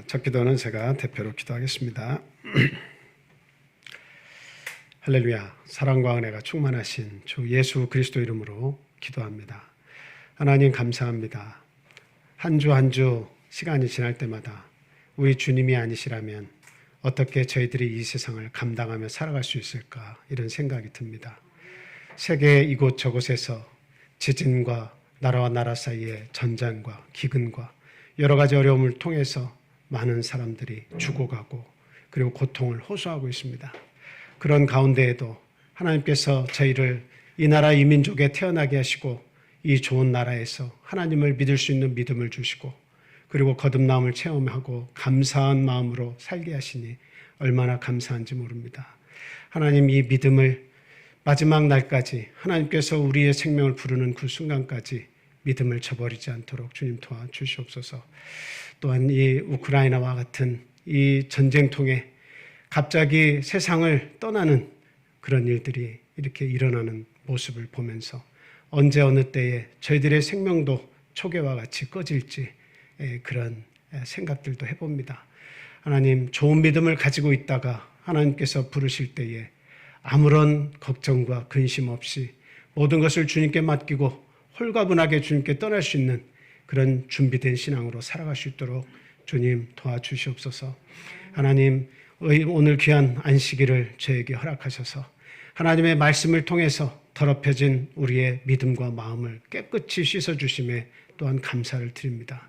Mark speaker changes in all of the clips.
Speaker 1: 첫 기도는 제가 대표로 기도하겠습니다. 할렐루야. 사랑과 은혜가 충만하신 주 예수 그리스도 이름으로 기도합니다. 하나님 감사합니다. 한 주 한 주 시간이 지날 때마다 우리 주님이 아니시라면 어떻게 저희들이 이 세상을 감당하며 살아갈 수 있을까 이런 생각이 듭니다. 세계 이곳저곳에서 지진과 나라와 나라 사이의 전쟁과 기근과 여러 가지 어려움을 통해서 많은 사람들이 죽어가고 그리고 고통을 호소하고 있습니다. 그런 가운데에도 하나님께서 저희를 이 나라 이 민족에 태어나게 하시고 이 좋은 나라에서 하나님을 믿을 수 있는 믿음을 주시고 그리고 거듭남을 체험하고 감사한 마음으로 살게 하시니 얼마나 감사한지 모릅니다. 하나님 이 믿음을 마지막 날까지 하나님께서 우리의 생명을 부르는 그 순간까지 믿음을 저버리지 않도록 주님 도와주시옵소서. 또한 이 우크라이나와 같은 이 전쟁통에 갑자기 세상을 떠나는 그런 일들이 이렇게 일어나는 모습을 보면서 언제 어느 때에 저희들의 생명도 초계와 같이 꺼질지 그런 생각들도 해봅니다. 하나님 좋은 믿음을 가지고 있다가 하나님께서 부르실 때에 아무런 걱정과 근심 없이 모든 것을 주님께 맡기고 홀가분하게 주님께 떠날 수 있는 그런 준비된 신앙으로 살아갈 수 있도록 주님 도와주시옵소서. 하나님 오늘 귀한 안식일을 저에게 허락하셔서 하나님의 말씀을 통해서 더럽혀진 우리의 믿음과 마음을 깨끗이 씻어주심에 또한 감사를 드립니다.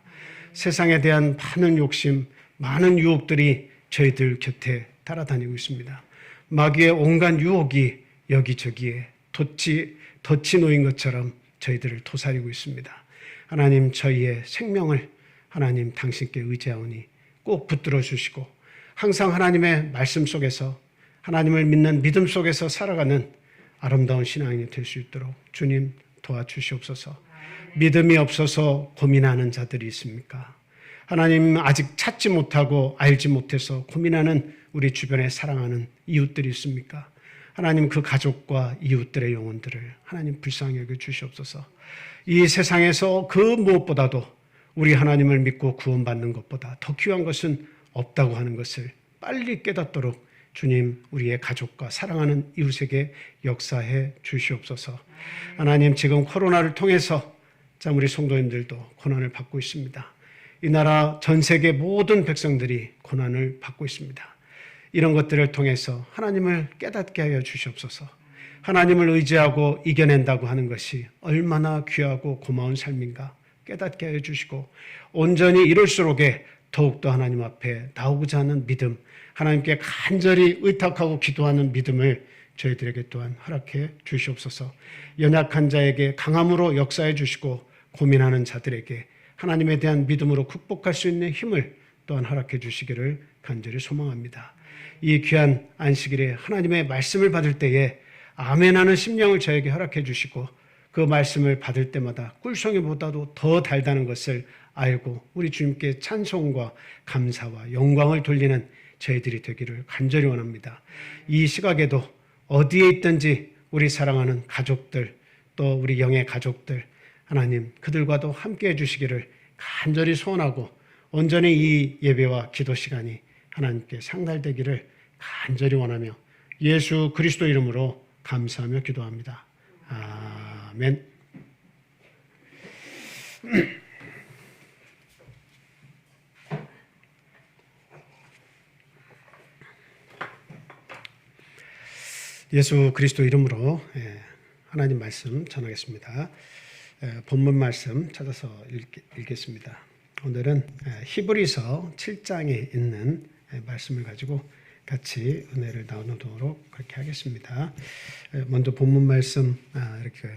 Speaker 1: 세상에 대한 많은 욕심, 많은 유혹들이 저희들 곁에 따라다니고 있습니다. 마귀의 온갖 유혹이 여기저기에 덫이 놓인 것처럼 저희들을 도사리고 있습니다. 하나님 저희의 생명을 하나님 당신께 의지하오니 꼭 붙들어 주시고 항상 하나님의 말씀 속에서 하나님을 믿는 믿음 속에서 살아가는 아름다운 신앙이 될 수 있도록 주님 도와주시옵소서. 믿음이 없어서 고민하는 자들이 있습니까? 하나님 아직 찾지 못하고 알지 못해서 고민하는 우리 주변에 사랑하는 이웃들이 있습니까? 하나님 그 가족과 이웃들의 영혼들을 하나님 불쌍히 여겨 주시옵소서. 이 세상에서 그 무엇보다도 우리 하나님을 믿고 구원받는 것보다 더 귀한 것은 없다고 하는 것을 빨리 깨닫도록 주님 우리의 가족과 사랑하는 이웃에게 역사해 주시옵소서. 하나님 지금 코로나를 통해서 참 우리 성도님들도 고난을 받고 있습니다. 이 나라 전 세계 모든 백성들이 고난을 받고 있습니다. 이런 것들을 통해서 하나님을 깨닫게 하여 주시옵소서. 하나님을 의지하고 이겨낸다고 하는 것이 얼마나 귀하고 고마운 삶인가 깨닫게 하여 주시고 온전히 이룰수록에 더욱더 하나님 앞에 나오고자 하는 믿음, 하나님께 간절히 의탁하고 기도하는 믿음을 저희들에게 또한 허락해 주시옵소서. 연약한 자에게 강함으로 역사해 주시고 고민하는 자들에게 하나님에 대한 믿음으로 극복할 수 있는 힘을 또한 허락해 주시기를 간절히 소망합니다. 이 귀한 안식일에 하나님의 말씀을 받을 때에 아멘하는 심령을 저에게 허락해 주시고 그 말씀을 받을 때마다 꿀송이보다도 더 달다는 것을 알고 우리 주님께 찬송과 감사와 영광을 돌리는 저희들이 되기를 간절히 원합니다. 이 시각에도 어디에 있든지 우리 사랑하는 가족들 또 우리 영의 가족들 하나님 그들과도 함께 해주시기를 간절히 소원하고 온전히 이 예배와 기도 시간이 하나님께 상달되기를 간절히 원하며 예수 그리스도 이름으로 감사하며 기도합니다. 아멘. 예수 그리스도 이름으로 하나님 말씀 전하겠습니다. 본문 말씀 찾아서 읽겠습니다. 오늘은 히브리서 7장에 있는 말씀을 가지고 같이 은혜를 나누도록 그렇게 하겠습니다. 먼저 본문 말씀 이렇게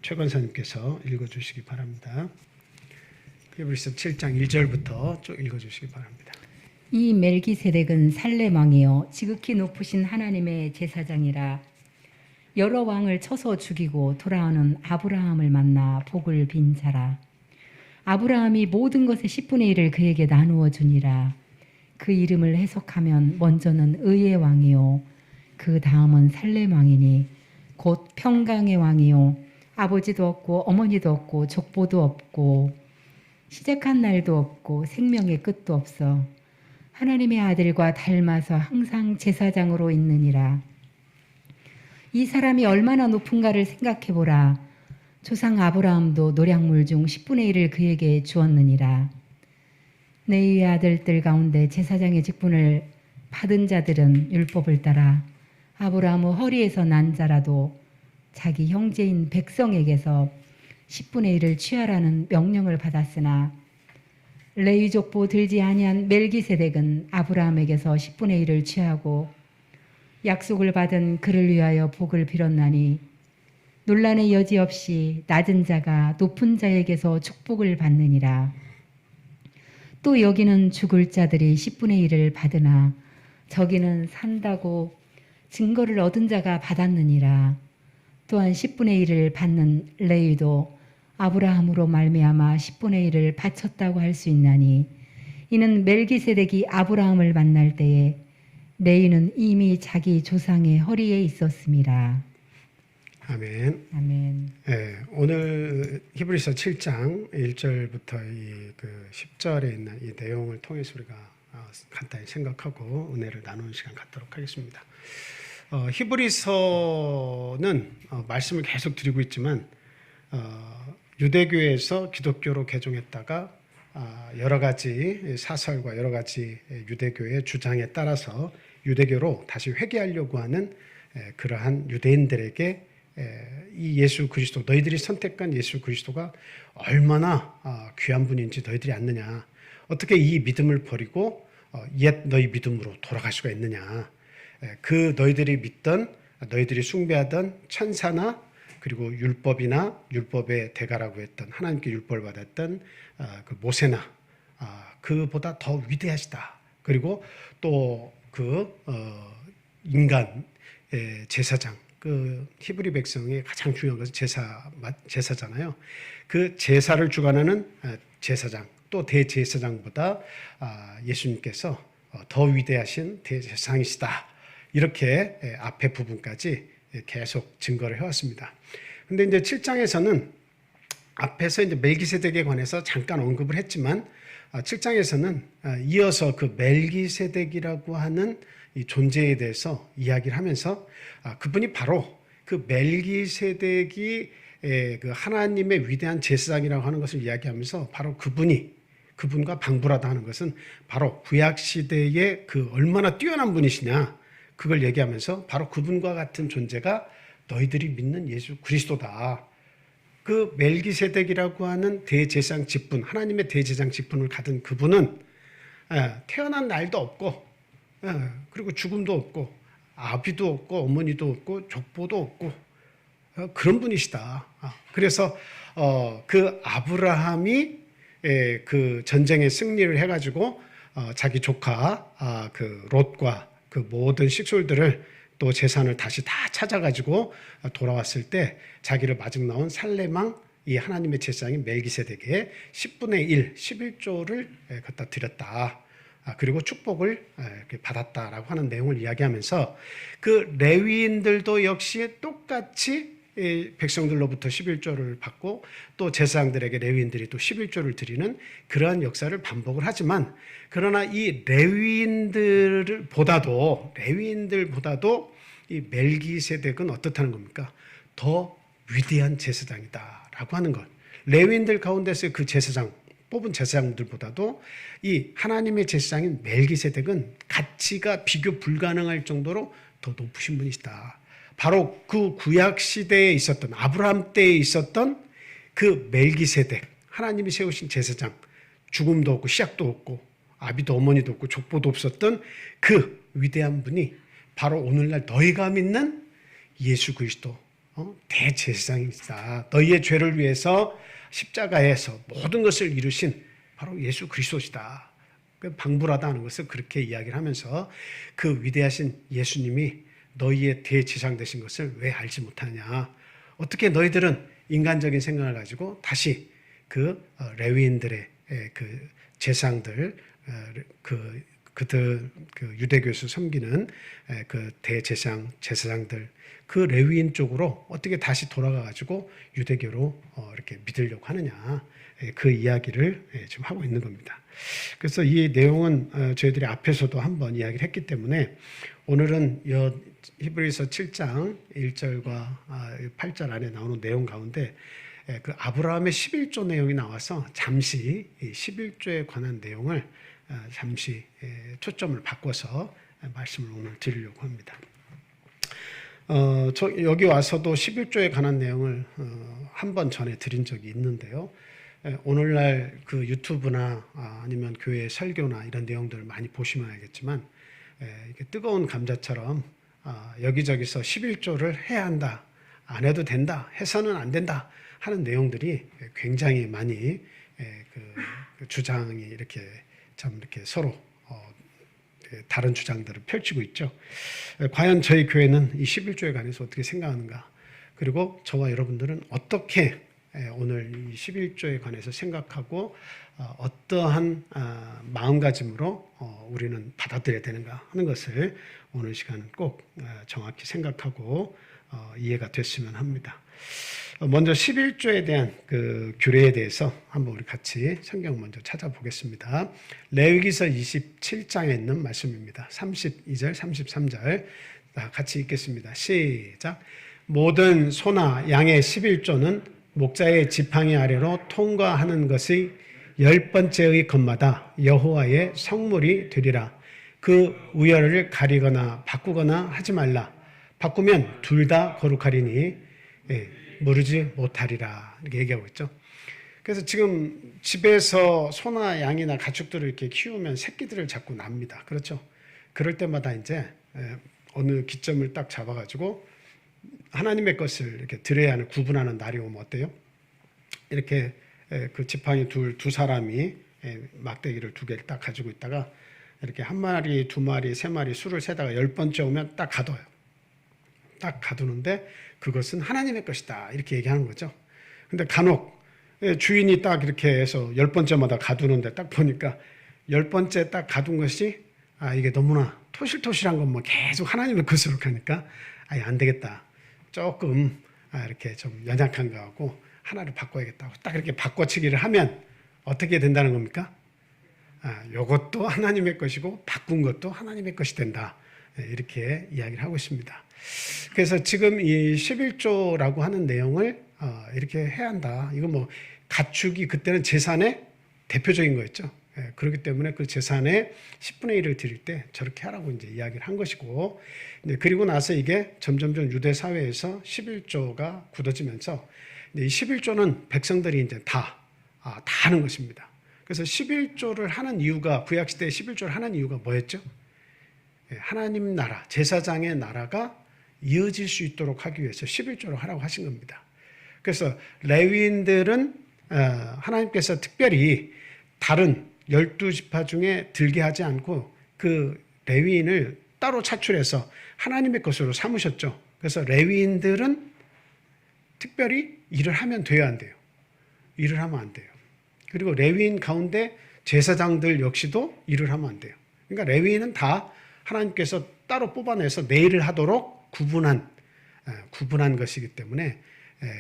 Speaker 1: 최 권사님께서 읽어주시기 바랍니다. 히브리서 7장 1절부터 쭉 읽어주시기 바랍니다.
Speaker 2: 이 멜기세덱은 살렘 왕이요 지극히 높으신 하나님의 제사장이라. 여러 왕을 쳐서 죽이고 돌아오는 아브라함을 만나 복을 빈 자라. 아브라함이 모든 것의 10분의 1을 그에게 나누어 주니라. 그 이름을 해석하면 먼저는 의의 왕이요 그 다음은 살렘 왕이니 곧 평강의 왕이요 아버지도 없고 어머니도 없고 족보도 없고 시작한 날도 없고 생명의 끝도 없어 하나님의 아들과 닮아서 항상 제사장으로 있느니라. 이 사람이 얼마나 높은가를 생각해 보라. 조상 아브라함도 노략물 중 10분의 1을 그에게 주었느니라. 레위의 아들들 가운데 제사장의 직분을 받은 자들은 율법을 따라 아브라함의 허리에서 난 자라도 자기 형제인 백성에게서 10분의 1을 취하라는 명령을 받았으나 레위 족보 들지 아니한 멜기세덱은 아브라함에게서 10분의 1을 취하고 약속을 받은 그를 위하여 복을 빌었나니 논란의 여지 없이 낮은 자가 높은 자에게서 축복을 받느니라. 또 여기는 죽을 자들이 10분의 1을 받으나 저기는 산다고 증거를 얻은 자가 받았느니라. 또한 10분의 1을 받는 레위도 아브라함으로 말미암아 10분의 1을 바쳤다고 할 수 있나니 이는 멜기세덱이 아브라함을 만날 때에 레위는 이미 자기 조상의 허리에 있었습니다.
Speaker 1: 아멘.
Speaker 2: 아멘.
Speaker 1: 네, 오늘 히브리서 7장 1절부터 이 10절에 있는 이 내용을 통해서 우리가 간단히 생각하고 은혜를 나누는 시간 갖도록 하겠습니다. 히브리서는 말씀을 계속 드리고 있지만 유대교에서 기독교로 개종했다가 여러 가지 사설과 여러 가지 유대교의 주장에 따라서 유대교로 다시 회개하려고 하는 그러한 유대인들에게 이 예수 그리스도, 너희들이 선택한 예수 그리스도가 얼마나 귀한 분인지 너희들이 아느냐, 어떻게 이 믿음을 버리고 옛 너희 믿음으로 돌아갈 수가 있느냐, 그 너희들이 믿던, 너희들이 숭배하던 천사나 그리고 율법이나 율법의 대가라고 했던, 하나님께 율법을 받았던 그 모세나 그보다 더 위대하시다. 그리고 또 인간의 제사장, 그 히브리 백성의 가장 중요한 것은 제사잖아요. 그 제사를 주관하는 제사장, 또 대제사장보다 예수님께서 더 위대하신 대제사장이시다. 이렇게 앞에 부분까지 계속 증거를 해왔습니다. 근데 이제 7장에서는 앞에서 이제 멜기세덱에 관해서 잠깐 언급을 했지만 7장에서는 이어서 그 멜기세덱이라고 하는 이 존재에 대해서 이야기를 하면서 그분이 바로 그 멜기세덱이 그 하나님의 위대한 제사장이라고 하는 것을 이야기하면서 바로 그분과 방불하다 하는 것은 바로 구약시대의 그 얼마나 뛰어난 분이시냐, 그걸 얘기하면서 바로 그분과 같은 존재가 너희들이 믿는 예수 그리스도다. 그 멜기세덱이라고 하는 대제사장 직분, 하나님의 대제사장 직분을 가진 그분은 태어난 날도 없고 그리고 죽음도 없고 아비도 없고 어머니도 없고 족보도 없고 그런 분이시다. 그래서 그 아브라함이 그 전쟁에 승리를 해가지고 자기 조카 그 롯과 그 모든 식솔들을 또 재산을 다시 다 찾아가지고 돌아왔을 때 자기를 마중 나온 살레망, 이 하나님의 제사장인 멜기세덱에 10분의 1, 11조를 갖다 드렸다. 그리고 축복을 이렇게 받았다라고 하는 내용을 이야기하면서 그 레위인들도 역시 똑같이 백성들로부터 11조를 받고 또 제사장들에게 레위인들이 또 11조를 드리는 그러한 역사를 반복을 하지만, 그러나 이 레위인들보다도 이 멜기세덱은 어떻다는 겁니까? 더 위대한 제사장이다라고 하는 것. 레위인들 가운데서 그 제사장, 뽑은 제사장들보다도 이 하나님의 제사장인 멜기세덱은 가치가 비교 불가능할 정도로 더 높으신 분이시다. 바로 그 구약 시대에 있었던, 아브라함 때에 있었던 그 멜기세덱, 하나님이 세우신 제사장, 죽음도 없고 시작도 없고 아비도 어머니도 없고 족보도 없었던 그 위대한 분이 바로 오늘날 너희가 믿는 예수 그리스도 대제사장이시다. 너희의 죄를 위해서 십자가에서 모든 것을 이루신 바로 예수 그리스도시다. 방불하다 하는 것을 그렇게 이야기를 하면서 그 위대하신 예수님이 너희의 대제사장 되신 것을 왜 알지 못하냐, 어떻게 너희들은 인간적인 생각을 가지고 다시 그 레위인들의 그 제사장들, 그 그들 그 유대교에서 섬기는 그 제사장들 그 레위인 쪽으로 어떻게 다시 돌아가 가지고 유대교로 이렇게 믿으려고 하느냐 그 이야기를 지금 하고 있는 겁니다. 그래서 이 내용은 저희들이 앞에서도 한번 이야기를 했기 때문에 오늘은 히브리서 7장 1절과 8절 안에 나오는 내용 가운데 그 아브라함의 11조 내용이 나와서 잠시 이 11조에 관한 내용을 잠시 초점을 바꿔서 말씀을 오늘 드리려고 합니다. 여기 와서도 11조에 관한 내용을 한 번 전에 드린 적이 있는데요. 오늘날 그 유튜브나 아니면 교회 설교나 이런 내용들을 많이 보시면 알겠지만 이렇게 뜨거운 감자처럼 여기저기서 11조를 해야 한다, 안 해도 된다, 해서는 안 된다 하는 내용들이 굉장히 많이 그 주장이 이렇게 참 이렇게 서로 다른 주장들을 펼치고 있죠. 과연 저희 교회는 이 11조에 관해서 어떻게 생각하는가? 그리고 저와 여러분들은 어떻게 오늘 이 11조에 관해서 생각하고 어떠한 마음가짐으로 우리는 받아들여야 되는가 하는 것을 오늘 시간은 꼭 정확히 생각하고 이해가 됐으면 합니다. 먼저 11조에 대한 그 규례에 대해서 한번 우리 같이 성경 먼저 찾아보겠습니다. 레위기서 27장에 있는 말씀입니다. 32절, 33절 같이 읽겠습니다. 시작. 모든 소나 양의 11조는 목자의 지팡이 아래로 통과하는 것의 10번째의 것마다 여호와의 성물이 되리라. 그 우열을 가리거나 바꾸거나 하지 말라. 바꾸면 둘 다 거룩하리니 무르지 못하리라. 이렇게 얘기하고 있죠. 그래서 지금 집에서 소나 양이나 가축들을 이렇게 키우면 새끼들을 자꾸 납니다. 그렇죠? 그럴 때마다 이제 어느 기점을 딱 잡아가지고 하나님의 것을 이렇게 드려야 하는 구분하는 날이 오면 어때요? 이렇게 그 지팡이 두 사람이 막대기를 2개를 딱 가지고 있다가 이렇게 1마리, 2마리, 3마리 수를 세다가 10번째 오면 딱 가둬요. 딱 가두는데 그것은 하나님의 것이다 이렇게 얘기하는 거죠. 근데 간혹 주인이 딱 이렇게 해서 10번째마다 가두는데 딱 보니까 10번째 딱 가둔 것이 이게 너무나 토실토실한 것만 계속 하나님의 것으로 가니까 안 되겠다. 조금 이렇게 좀 연약한 거하고 하나를 바꿔야겠다고 딱 이렇게 바꿔치기를 하면 어떻게 된다는 겁니까? 이것도 하나님의 것이고 바꾼 것도 하나님의 것이 된다. 이렇게 이야기를 하고 있습니다. 그래서 지금 이 11조라고 하는 내용을 이렇게 해야 한다. 이거 뭐 가축이 그때는 제산의 대표적인 거였죠. 그렇기 때문에 그 제산의 10분의 1을 드릴 때 저렇게 하라고 이제 이야기를 한 것이고, 그리고 나서 이게 점점점 유대 사회에서 11조가 굳어지면서 이 11조는 백성들이 이제 다 하는 것입니다. 그래서 11조를 하는 이유가 구약시대에 11조를 하는 이유가 뭐였죠? 하나님 나라, 제사장의 나라가 이어질 수 있도록 하기 위해서 11조를 하라고 하신 겁니다. 그래서 레위인들은 하나님께서 특별히 다른 12지파 중에 들게 하지 않고 그 레위인을 따로 차출해서 하나님의 것으로 삼으셨죠. 그래서 레위인들은 특별히 일을 하면 돼야 안 돼요. 일을 하면 안 돼요. 그리고 레위인 가운데 제사장들 역시도 일을 하면 안 돼요. 그러니까 레위인은 다 하나님께서 따로 뽑아내서 내 일을 하도록 구분한 것이기 때문에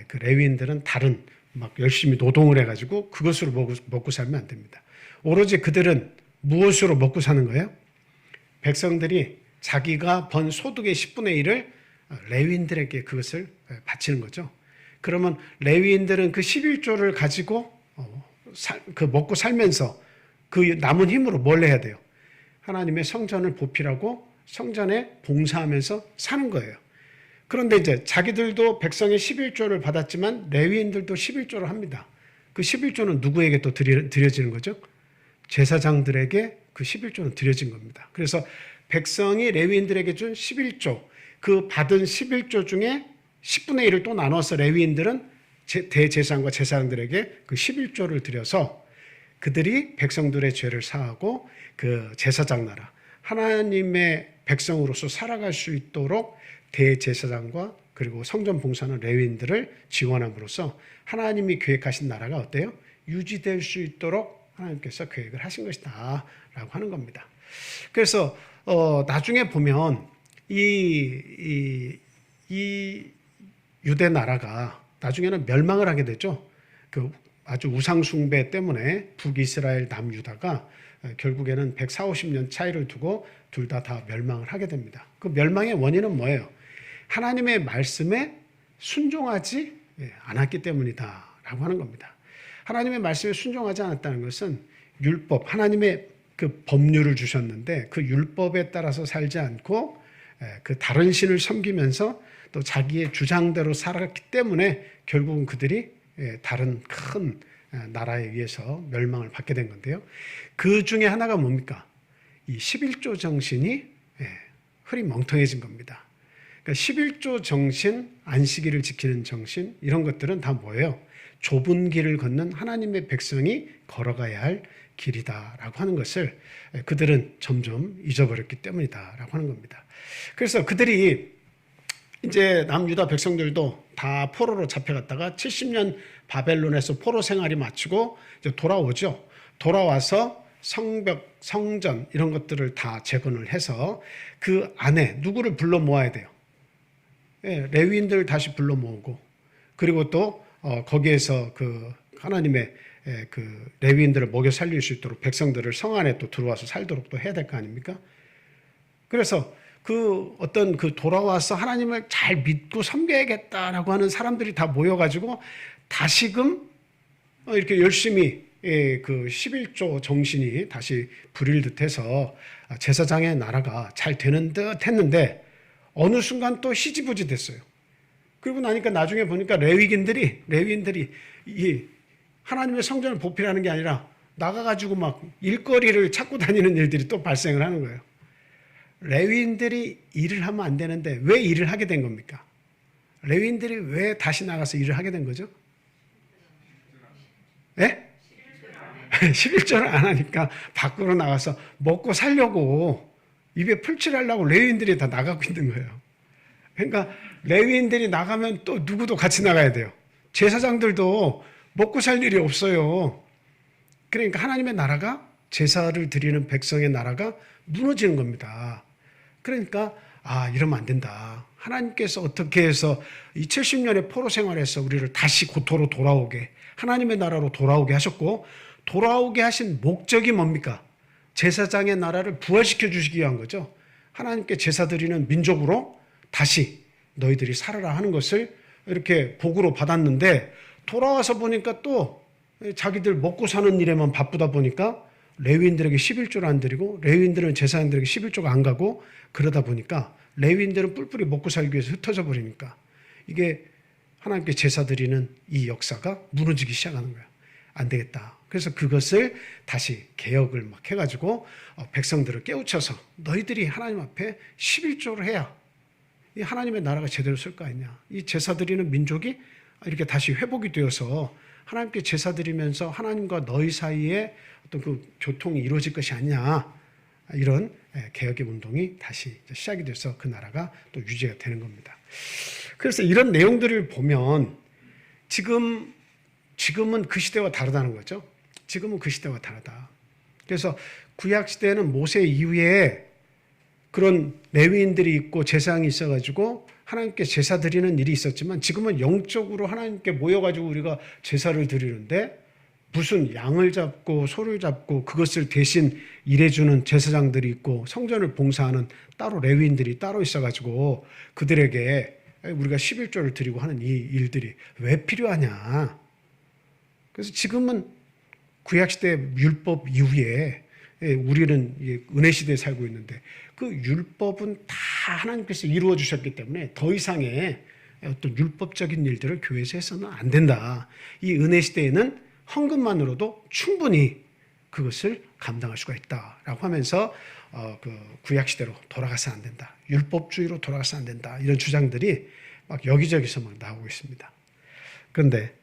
Speaker 1: 그 레위인들은 다른 막 열심히 노동을 해가지고 그것으로 먹고 살면 안 됩니다. 오로지 그들은 무엇으로 먹고 사는 거예요? 백성들이 자기가 번 소득의 10분의 1을 레위인들에게 그것을 바치는 거죠. 그러면 레위인들은 그 11조를 가지고 그 먹고 살면서 그 남은 힘으로 뭘 해야 돼요? 하나님의 성전을 보필하고 성전에 봉사하면서 사는 거예요. 그런데 이제 자기들도 백성의 11조를 받았지만 레위인들도 11조를 합니다. 그 11조는 누구에게 또 드려지는 거죠? 제사장들에게 그 11조는 드려진 겁니다. 그래서 백성이 레위인들에게 준 11조, 그 받은 11조 중에 10분의 1을 또 나눠서 레위인들은 대제사장과 제사장들에게 그 11조를 드려서 그들이 백성들의 죄를 사하고 그 제사장 나라, 하나님의 백성으로서 살아갈 수 있도록 대제사장과 그리고 성전 봉사하는 레위인들을 지원함으로써 하나님이 계획하신 나라가 어때요? 유지될 수 있도록 하나님께서 계획을 하신 것이다 라고 하는 겁니다. 그래서 나중에 보면 이 유대 나라가 나중에는 멸망을 하게 되죠. 그 아주 우상 숭배 때문에 북이스라엘 남유다가 결국에는 140~50년 차이를 두고 둘 다 멸망을 하게 됩니다. 그 멸망의 원인은 뭐예요? 하나님의 말씀에 순종하지 않았기 때문이다 라고 하는 겁니다. 하나님의 말씀에 순종하지 않았다는 것은 율법, 하나님의 그 법률을 주셨는데 그 율법에 따라서 살지 않고 그 다른 신을 섬기면서 또 자기의 주장대로 살았기 때문에 결국은 그들이 다른 큰 나라에 의해서 멸망을 받게 된 건데요. 그 중에 하나가 뭡니까? 이 11조 정신이 흐리멍텅해진 겁니다. 그러니까 11조 정신, 안식일을 지키는 정신, 이런 것들은 다 뭐예요? 좁은 길을 걷는 하나님의 백성이 걸어가야 할 길이다라고 하는 것을 그들은 점점 잊어버렸기 때문이다라고 하는 겁니다. 그래서 그들이 이제 남유다 백성들도 다 포로로 잡혀갔다가 70년 바벨론에서 포로 생활이 마치고 이제 돌아오죠. 돌아와서 성벽, 성전 이런 것들을 다 재건을 해서 그 안에 누구를 불러 모아야 돼요? 레위인들 다시 불러 모으고, 그리고 또 거기에서 그 하나님의 그 레위인들을 먹여 살릴 수 있도록 백성들을 성 안에 또 들어와서 살도록 또 해야 될 거 아닙니까? 그래서 그 어떤 그 돌아와서 하나님을 잘 믿고 섬겨야겠다라고 하는 사람들이 다 모여가지고 다시금 이렇게 열심히 그 11조 정신이 다시 부릴 듯해서 제사장의 나라가 잘 되는 듯 했는데 어느 순간 또 희지부지 됐어요. 그리고 나니까 나중에 보니까 레위인들이 이 하나님의 성전을 보필하는 게 아니라 나가가지고 막 일거리를 찾고 다니는 일들이 또 발생을 하는 거예요. 레위인들이 일을 하면 안 되는데 왜 일을 하게 된 겁니까? 레위인들이 왜 다시 나가서 일을 하게 된 거죠? 11조를 안 하니까 밖으로 나가서 먹고 살려고 입에 풀칠하려고 레위인들이 다 나가고 있는 거예요. 그러니까 레위인들이 나가면 또 누구도 같이 나가야 돼요. 제사장들도 먹고 살 일이 없어요. 그러니까 하나님의 나라가, 제사를 드리는 백성의 나라가 무너지는 겁니다. 그러니까 이러면 안 된다. 하나님께서 어떻게 해서 이 70년의 포로 생활에서 우리를 다시 고토로 돌아오게, 하나님의 나라로 돌아오게 하셨고, 돌아오게 하신 목적이 뭡니까? 제사장의 나라를 부활시켜 주시기 위한 거죠. 하나님께 제사 드리는 민족으로 다시 너희들이 살아라 하는 것을 이렇게 복으로 받았는데, 돌아와서 보니까 또 자기들 먹고 사는 일에만 바쁘다 보니까 레위인들에게 11조를 안 드리고, 레위인들은 제사장들에게 11조가 안 가고, 그러다 보니까 레위인들은 뿔뿔이 먹고 살기 위해서 흩어져 버리니까 이게 하나님께 제사 드리는 이 역사가 무너지기 시작하는 거야. 안 되겠다. 그래서 그것을 다시 개혁을 막 해가지고 백성들을 깨우쳐서 너희들이 하나님 앞에 11조를 해야 이 하나님의 나라가 제대로 쓸 거 아니냐. 이 제사 드리는 민족이 이렇게 다시 회복이 되어서 하나님께 제사 드리면서 하나님과 너희 사이에 어떤 그 교통이 이루어질 것이 아니냐. 이런 개혁의 운동이 다시 시작이 돼서 그 나라가 또 유지가 되는 겁니다. 그래서 이런 내용들을 보면 지금은 그 시대와 다르다는 거죠. 지금은 그 시대와 다르다. 그래서 구약 시대에는 모세 이후에 그런 레위인들이 있고 제사장이 있어가지고 하나님께 제사 드리는 일이 있었지만, 지금은 영적으로 하나님께 모여가지고 우리가 제사를 드리는데 무슨 양을 잡고 소를 잡고 그것을 대신 일해주는 제사장들이 있고 성전을 봉사하는 따로 레위인들이 따로 있어가지고 그들에게 우리가 11조를 드리고 하는 이 일들이 왜 필요하냐. 그래서 지금은 구약시대 율법 이후에 우리는 은혜시대에 살고 있는데 그 율법은 다 하나님께서 이루어 주셨기 때문에 더 이상의 어떤 율법적인 일들을 교회에서 해서는 안 된다. 이 은혜시대에는 헌금만으로도 충분히 그것을 감당할 수가 있다라고 하면서 그 구약시대로 돌아가서 안 된다. 율법주의로 돌아가서 안 된다. 이런 주장들이 막 여기저기서 막 나오고 있습니다. 그런데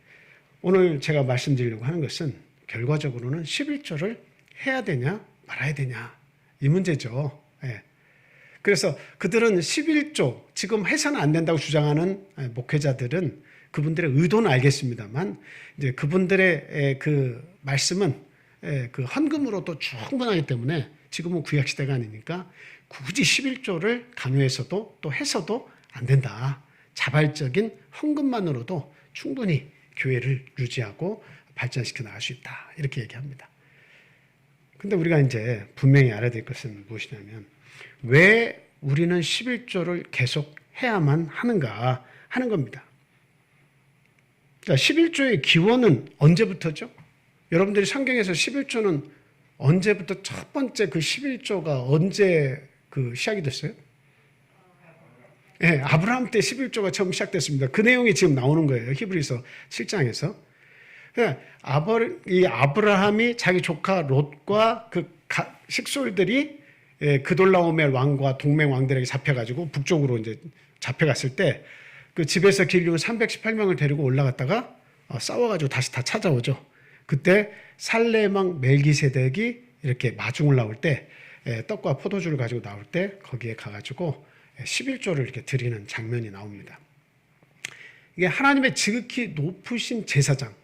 Speaker 1: 오늘 제가 말씀드리려고 하는 것은 결과적으로는 11조를 해야 되냐 말아야 되냐 이 문제죠. 그래서 그들은 11조 지금 해서는 안 된다고 주장하는 목회자들은 그분들의 의도는 알겠습니다만 이제 그분들의 그 말씀은 그 헌금으로도 충분하기 때문에 지금은 구약 시대가 아니니까 굳이 11조를 강요해서도 또 해서도 안 된다. 자발적인 헌금만으로도 충분히 교회를 유지하고 발전시켜 나갈 수 있다. 이렇게 얘기합니다. 근데 우리가 이제 분명히 알아야 될 것은 무엇이냐면 왜 우리는 11조를 계속 해야만 하는가 하는 겁니다. 자, 11조의 기원은 언제부터죠? 여러분들이 성경에서 11조는 언제부터 첫 번째 그 11조가 언제 시작이 됐어요? 네, 아브라함 때 11조가 처음 시작됐습니다. 그 내용이 지금 나오는 거예요. 히브리서 7장에서. 이 아브라함이 자기 조카 롯과 그 식솔들이 그돌라오멜 왕과 동맹 왕들에게 잡혀가지고 북쪽으로 이제 잡혀갔을 때 그 집에서 길리고 318명을 데리고 올라갔다가 싸워가지고 다시 다 찾아오죠. 그때 살레망 멜기세덱이 이렇게 마중을 나올 때 떡과 포도주를 가지고 나올 때 거기에 가가지고 11조를 이렇게 드리는 장면이 나옵니다. 이게 하나님의 지극히 높으신 제사장,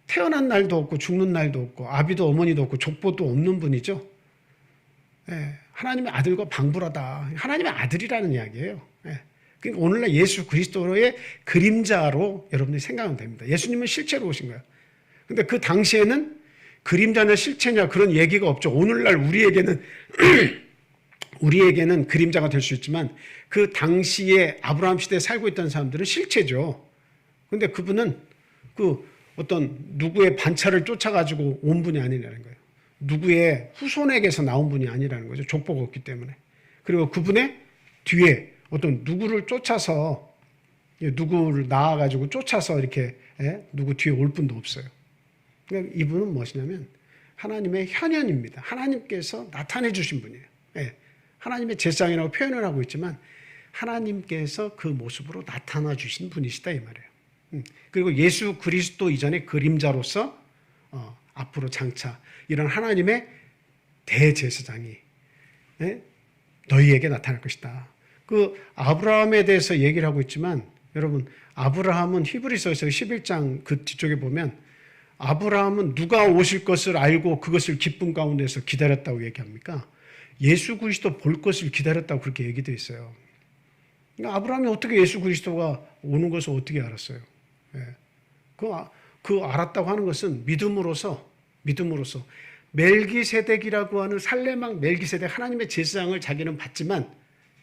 Speaker 1: 태어난 날도 없고 죽는 날도 없고 아비도 어머니도 없고 족보도 없는 분이죠. 하나님의 아들과 방불하다. 하나님의 아들이라는 이야기예요. 그러니까 오늘날 예수 그리스도의 그림자로 여러분들이 생각하면 됩니다. 예수님은 실체로 오신 거예요. 근데 그 당시에는 그림자냐 실체냐 그런 얘기가 없죠. 오늘날 우리에게는 그림자가 될 수 있지만 그 당시에 아브라함 시대에 살고 있던 사람들은 실체죠. 근데 그분은 그 어떤 누구의 반차를 쫓아가지고 온 분이 아니라는 거예요. 누구의 후손에게서 나온 분이 아니라는 거죠. 족보가 없기 때문에. 그리고 그분의 뒤에 어떤 누구를 쫓아서 누구를 낳아가지고 쫓아서 이렇게 누구 뒤에 올 분도 없어요. 그러니까 이분은 무엇이냐면 하나님의 현현입니다. 하나님께서 나타내 주신 분이에요. 하나님의 제사장이라고 표현을 하고 있지만 하나님께서 그 모습으로 나타나 주신 분이시다 이 말이에요. 그리고 예수 그리스도 이전의 그림자로서 앞으로 장차 이런 하나님의 대제사장이 너희에게 나타날 것이다. 그 아브라함에 대해서 얘기를 하고 있지만 여러분 아브라함은 히브리서에서 11장 그 뒤쪽에 보면 아브라함은 누가 오실 것을 알고 그것을 기쁨 가운데서 기다렸다고 얘기합니까? 예수 그리스도 볼 것을 기다렸다고 그렇게 얘기되어 있어요. 그러니까 아브라함이 어떻게 예수 그리스도가 오는 것을 어떻게 알았어요? 그 알았다고 하는 것은 믿음으로서 멜기세덱이라고 하는 살레망 멜기세덱 하나님의 제사장을 자기는 받지만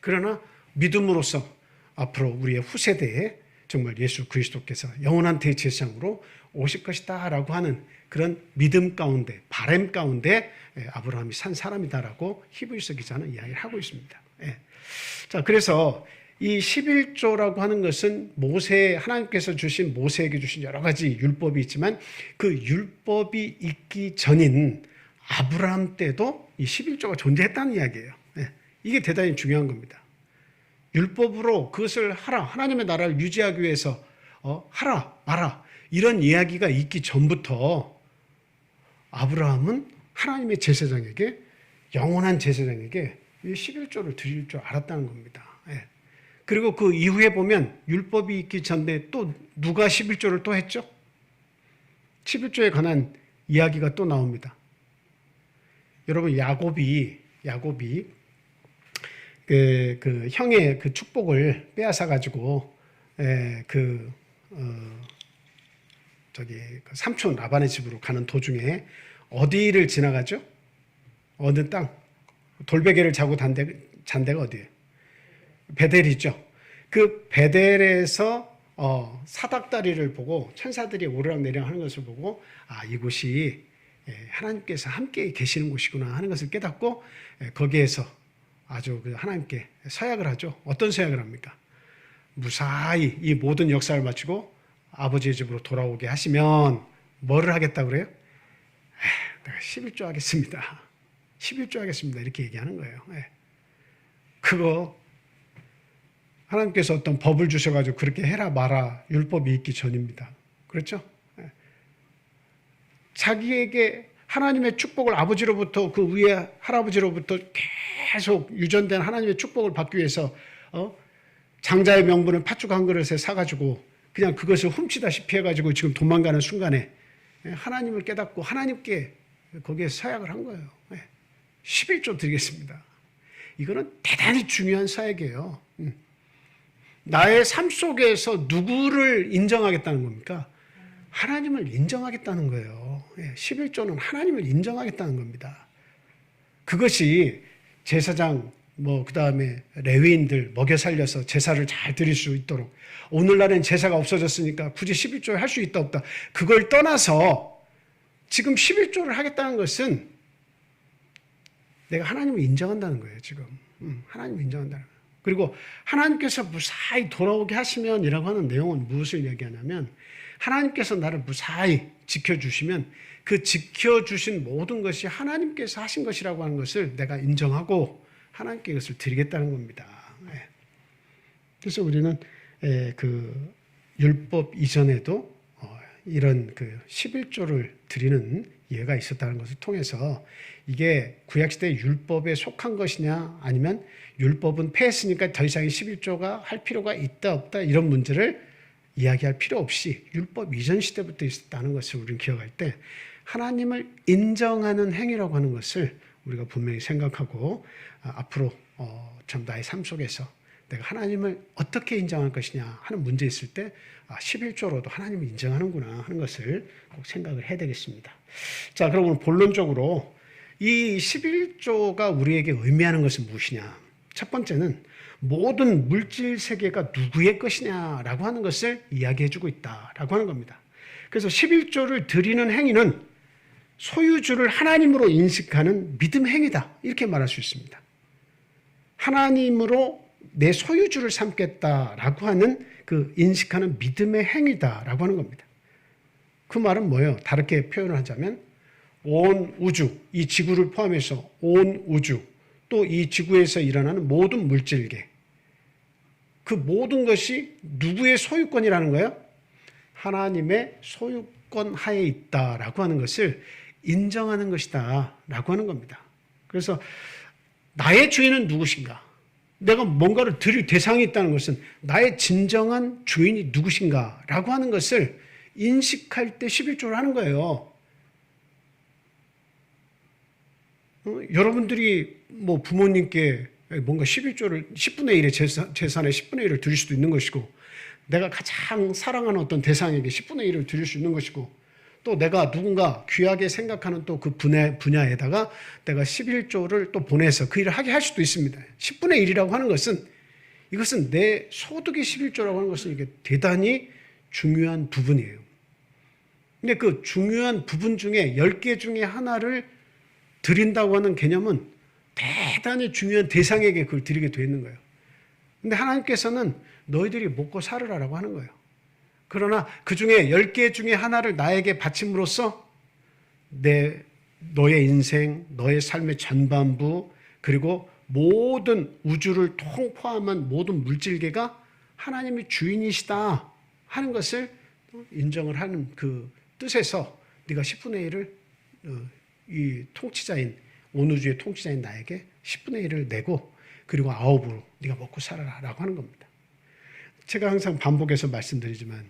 Speaker 1: 그러나 믿음으로써 앞으로 우리의 후세대에 정말 예수 그리스도께서 영원한 대제사장으로 오실 것이다 라고 하는 그런 믿음 가운데 바람 가운데 아브라함이 산 사람이다라고 히브리서 기자는 이야기를 하고 있습니다. 자, 그래서 이 11조라고 하는 것은 하나님께서 주신 모세에게 주신 여러 가지 율법이 있지만 그 율법이 있기 전인 아브라함 때도 이 11조가 존재했다는 이야기예요. 이게 대단히 중요한 겁니다. 율법으로 그것을 하라, 하나님의 나라를 유지하기 위해서 하라, 마라 이런 이야기가 있기 전부터 아브라함은 하나님의 제사장에게 영원한 제사장에게 이 11조를 드릴 줄 알았다는 겁니다. 그리고 그 이후에 보면 율법이 있기 전에 또 누가 11조를 또 했죠? 11조에 관한 이야기가 또 나옵니다. 여러분 야곱이 그 형의 그 축복을 빼앗아 가지고 그 삼촌 라반의 집으로 가는 도중에 어디를 지나가죠? 어느 땅? 돌베개를 자고 잔 데가 어디예요? 베델이죠. 그 베델에서 사닥다리를 보고 천사들이 오르락내리락 하는 것을 보고 이곳이 하나님께서 함께 계시는 곳이구나 하는 것을 깨닫고 거기에서 아주 하나님께 서약을 하죠. 어떤 서약을 합니까? 무사히 이 모든 역사를 마치고 아버지의 집으로 돌아오게 하시면 뭐를 하겠다고 그래요? 내가 11조 하겠습니다. 11조 하겠습니다. 이렇게 얘기하는 거예요. 그거 하나님께서 어떤 법을 주셔가지고 그렇게 해라 마라 율법이 있기 전입니다. 그렇죠? 자기에게 하나님의 축복을 아버지로부터 그 위에 할아버지로부터 계속 유전된 하나님의 축복을 받기 위해서 장자의 명분을 팥죽 한 그릇에 사가지고 그냥 그것을 훔치다시피 해가지고 지금 도망가는 순간에 하나님을 깨닫고 하나님께 거기에 서약을 한 거예요. 11조 드리겠습니다. 이거는 대단히 중요한 사역이에요. 나의 삶 속에서 누구를 인정하겠다는 겁니까? 하나님을 인정하겠다는 거예요. 11조는 하나님을 인정하겠다는 겁니다. 그것이 제사장, 그 다음에 레위인들 먹여 살려서 제사를 잘 드릴 수 있도록, 오늘날엔 제사가 없어졌으니까 굳이 11조를 할 수 있다 없다, 그걸 떠나서 지금 11조를 하겠다는 것은 내가 하나님을 인정한다는 거예요. 지금 하나님을 인정한다는 거예요. 그리고 하나님께서 무사히 돌아오게 하시면 이라고 하는 내용은 무엇을 얘기하냐면, 하나님께서 나를 무사히 지켜주시면 그 지켜주신 모든 것이 하나님께서 하신 것이라고 하는 것을 내가 인정하고 하나님께 이것을 드리겠다는 겁니다. 그래서 우리는 그 율법 이전에도 이런 그 11조를 드리는 예가 있었다는 것을 통해서, 이게 구약시대 율법에 속한 것이냐, 아니면 율법은 폐했으니까 더 이상 11조가 할 필요가 있다 없다, 이런 문제를 이야기할 필요 없이 율법 이전 시대부터 있었다는 것을 우리는 기억할 때, 하나님을 인정하는 행위라고 하는 것을 우리가 분명히 생각하고, 앞으로 참 나의 삶 속에서 내가 하나님을 어떻게 인정할 것이냐 하는 문제 있을 때 11조로도 하나님을 인정하는구나 하는 것을 꼭 생각을 해야 되겠습니다. 자, 그럼 오늘 본론적으로 이 11조가 우리에게 의미하는 것은 무엇이냐? 첫 번째는 모든 물질 세계가 누구의 것이냐라고 하는 것을 이야기해주고 있다라고 하는 겁니다. 그래서 11조를 드리는 행위는 소유주를 하나님으로 인식하는 믿음 행위다, 이렇게 말할 수 있습니다. 하나님으로 내 소유주를 삼겠다라고 하는 그 인식하는 믿음의 행위다라고 하는 겁니다. 그 말은 뭐예요? 다르게 표현을 하자면 온 우주, 이 지구를 포함해서 온 우주, 또 이 지구에서 일어나는 모든 물질계, 그 모든 것이 누구의 소유권이라는 거예요? 하나님의 소유권 하에 있다라고 하는 것을 인정하는 것이다 라고 하는 겁니다. 그래서 나의 주인은 누구신가? 내가 뭔가를 드릴 대상이 있다는 것은 나의 진정한 주인이 누구신가 라고 하는 것을 인식할 때 11조를 하는 거예요. 여러분들이 뭐 부모님께 뭔가 11조를 10분의 1의 재산의 10분의 1을 드릴 수도 있는 것이고, 내가 가장 사랑하는 어떤 대상에게 10분의 1을 드릴 수 있는 것이고, 또 내가 누군가 귀하게 생각하는 또 그 분야에다가 내가 11조를 또 보내서 그 일을 하게 할 수도 있습니다. 10분의 1이라고 하는 것은, 이것은 내 소득의 11조라고 하는 것은 이게 대단히 중요한 부분이에요. 근데 그 중요한 부분 중에 10개 중에 하나를 드린다고 하는 개념은 대단히 중요한 대상에게 그걸 드리게 되어 있는 거예요. 근데 하나님께서는 너희들이 먹고 살으라라고 하는 거예요. 그러나 그 중에 10개 중에 하나를 나에게 바침으로써 너의 인생, 너의 삶의 전반부, 그리고 모든 우주를 통포함한 모든 물질계가 하나님이 주인이시다 하는 것을 인정을 하는 그 뜻에서 네가 10분의 1을 이 통치자인, 온 우주의 통치자인 나에게 10분의 1을 내고, 그리고 9으로 네가 먹고 살아라 라고 하는 겁니다. 제가 항상 반복해서 말씀드리지만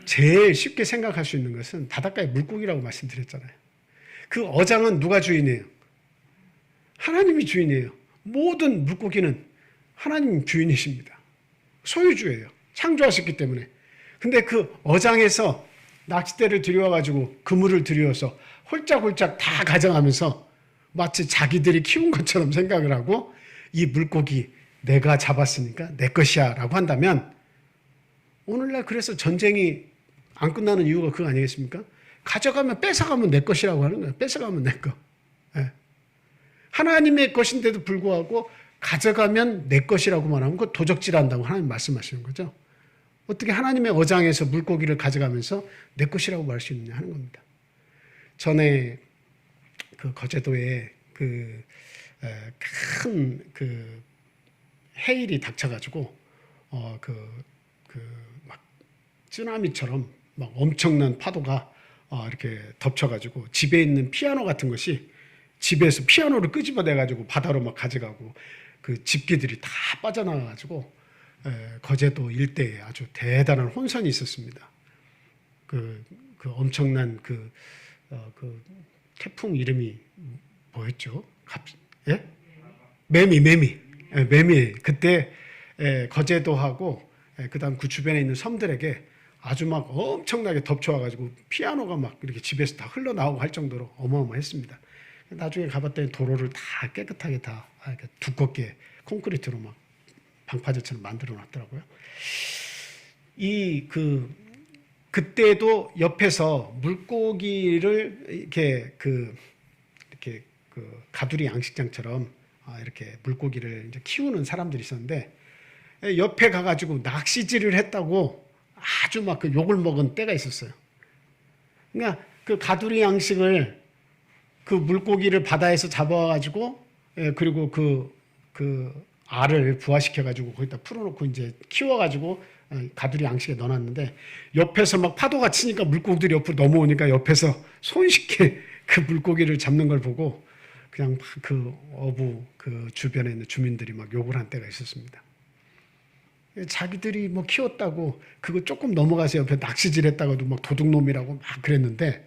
Speaker 1: 제일 쉽게 생각할 수 있는 것은 바닷가의 물고기라고 말씀드렸잖아요. 그 어장은 누가 주인이에요? 하나님이 주인이에요. 모든 물고기는 하나님 주인이십니다. 소유주예요. 창조하셨기 때문에. 근데 그 어장에서 낚싯대를 들여와가지고 그물을 들여서 홀짝홀짝 다 가져가면서 마치 자기들이 키운 것처럼 생각을 하고, 이 물고기 내가 잡았으니까 내 것이야 라고 한다면, 오늘날 그래서 전쟁이 안 끝나는 이유가 그거 아니겠습니까? 가져가면 뺏어가면 내 것이라고 하는 거예요. 뺏어가면 내 거. 네. 하나님의 것인데도 불구하고 가져가면 내 것이라고만 하면 그거 도적질한다고 하나님 말씀하시는 거죠. 어떻게 하나님의 어장에서 물고기를 가져가면서 내 것이라고 말할 수 있느냐 하는 겁니다. 전에 그 거제도에 큰 그 해일이 닥쳐가지고 막 쓰나미처럼 막 엄청난 파도가 이렇게 덮쳐가지고 집에 있는 피아노 같은 것이, 집에서 피아노를 끄집어내가지고 바다로 막 가져가고, 그 집기들이 다 빠져나가가지고 거제도 일대에 아주 대단한 혼선이 있었습니다. 그 그 엄청난 그 태풍 이름이 뭐였죠? 예? 매미. 예, 매미. 그때 거제도 하고 그다음 그 주변에 있는 섬들에게 아주 막 엄청나게 덮쳐와가지고 피아노가 막 이렇게 집에서 다 흘러나오고 할 정도로 어마어마했습니다. 나중에 가봤더니 도로를 다 깨끗하게 다 이렇게 두껍게 콘크리트로 막 방파제처럼 만들어 놨더라고요. 그때도 옆에서 물고기를 이렇게 그 가두리 양식장처럼 이렇게 물고기를 이제 키우는 사람들이 있었는데 옆에 가가지고 낚시질을 했다고 아주 막 그 욕을 먹은 때가 있었어요. 그러니까 그 가두리 양식을 그 물고기를 바다에서 잡아가지고 그리고 그 알을 부화시켜가지고 거기다 풀어놓고 이제 키워가지고 가두리 양식에 넣어놨는데 옆에서 막 파도가 치니까 물고기들이 옆으로 넘어오니까 옆에서 손쉽게 그 물고기를 잡는 걸 보고 그냥 막 그 어부 그 주변에 있는 주민들이 막 욕을 한 때가 있었습니다. 자기들이 뭐 키웠다고 그거 조금 넘어가서 옆에 낚시질 했다가도 막 도둑놈이라고 막 그랬는데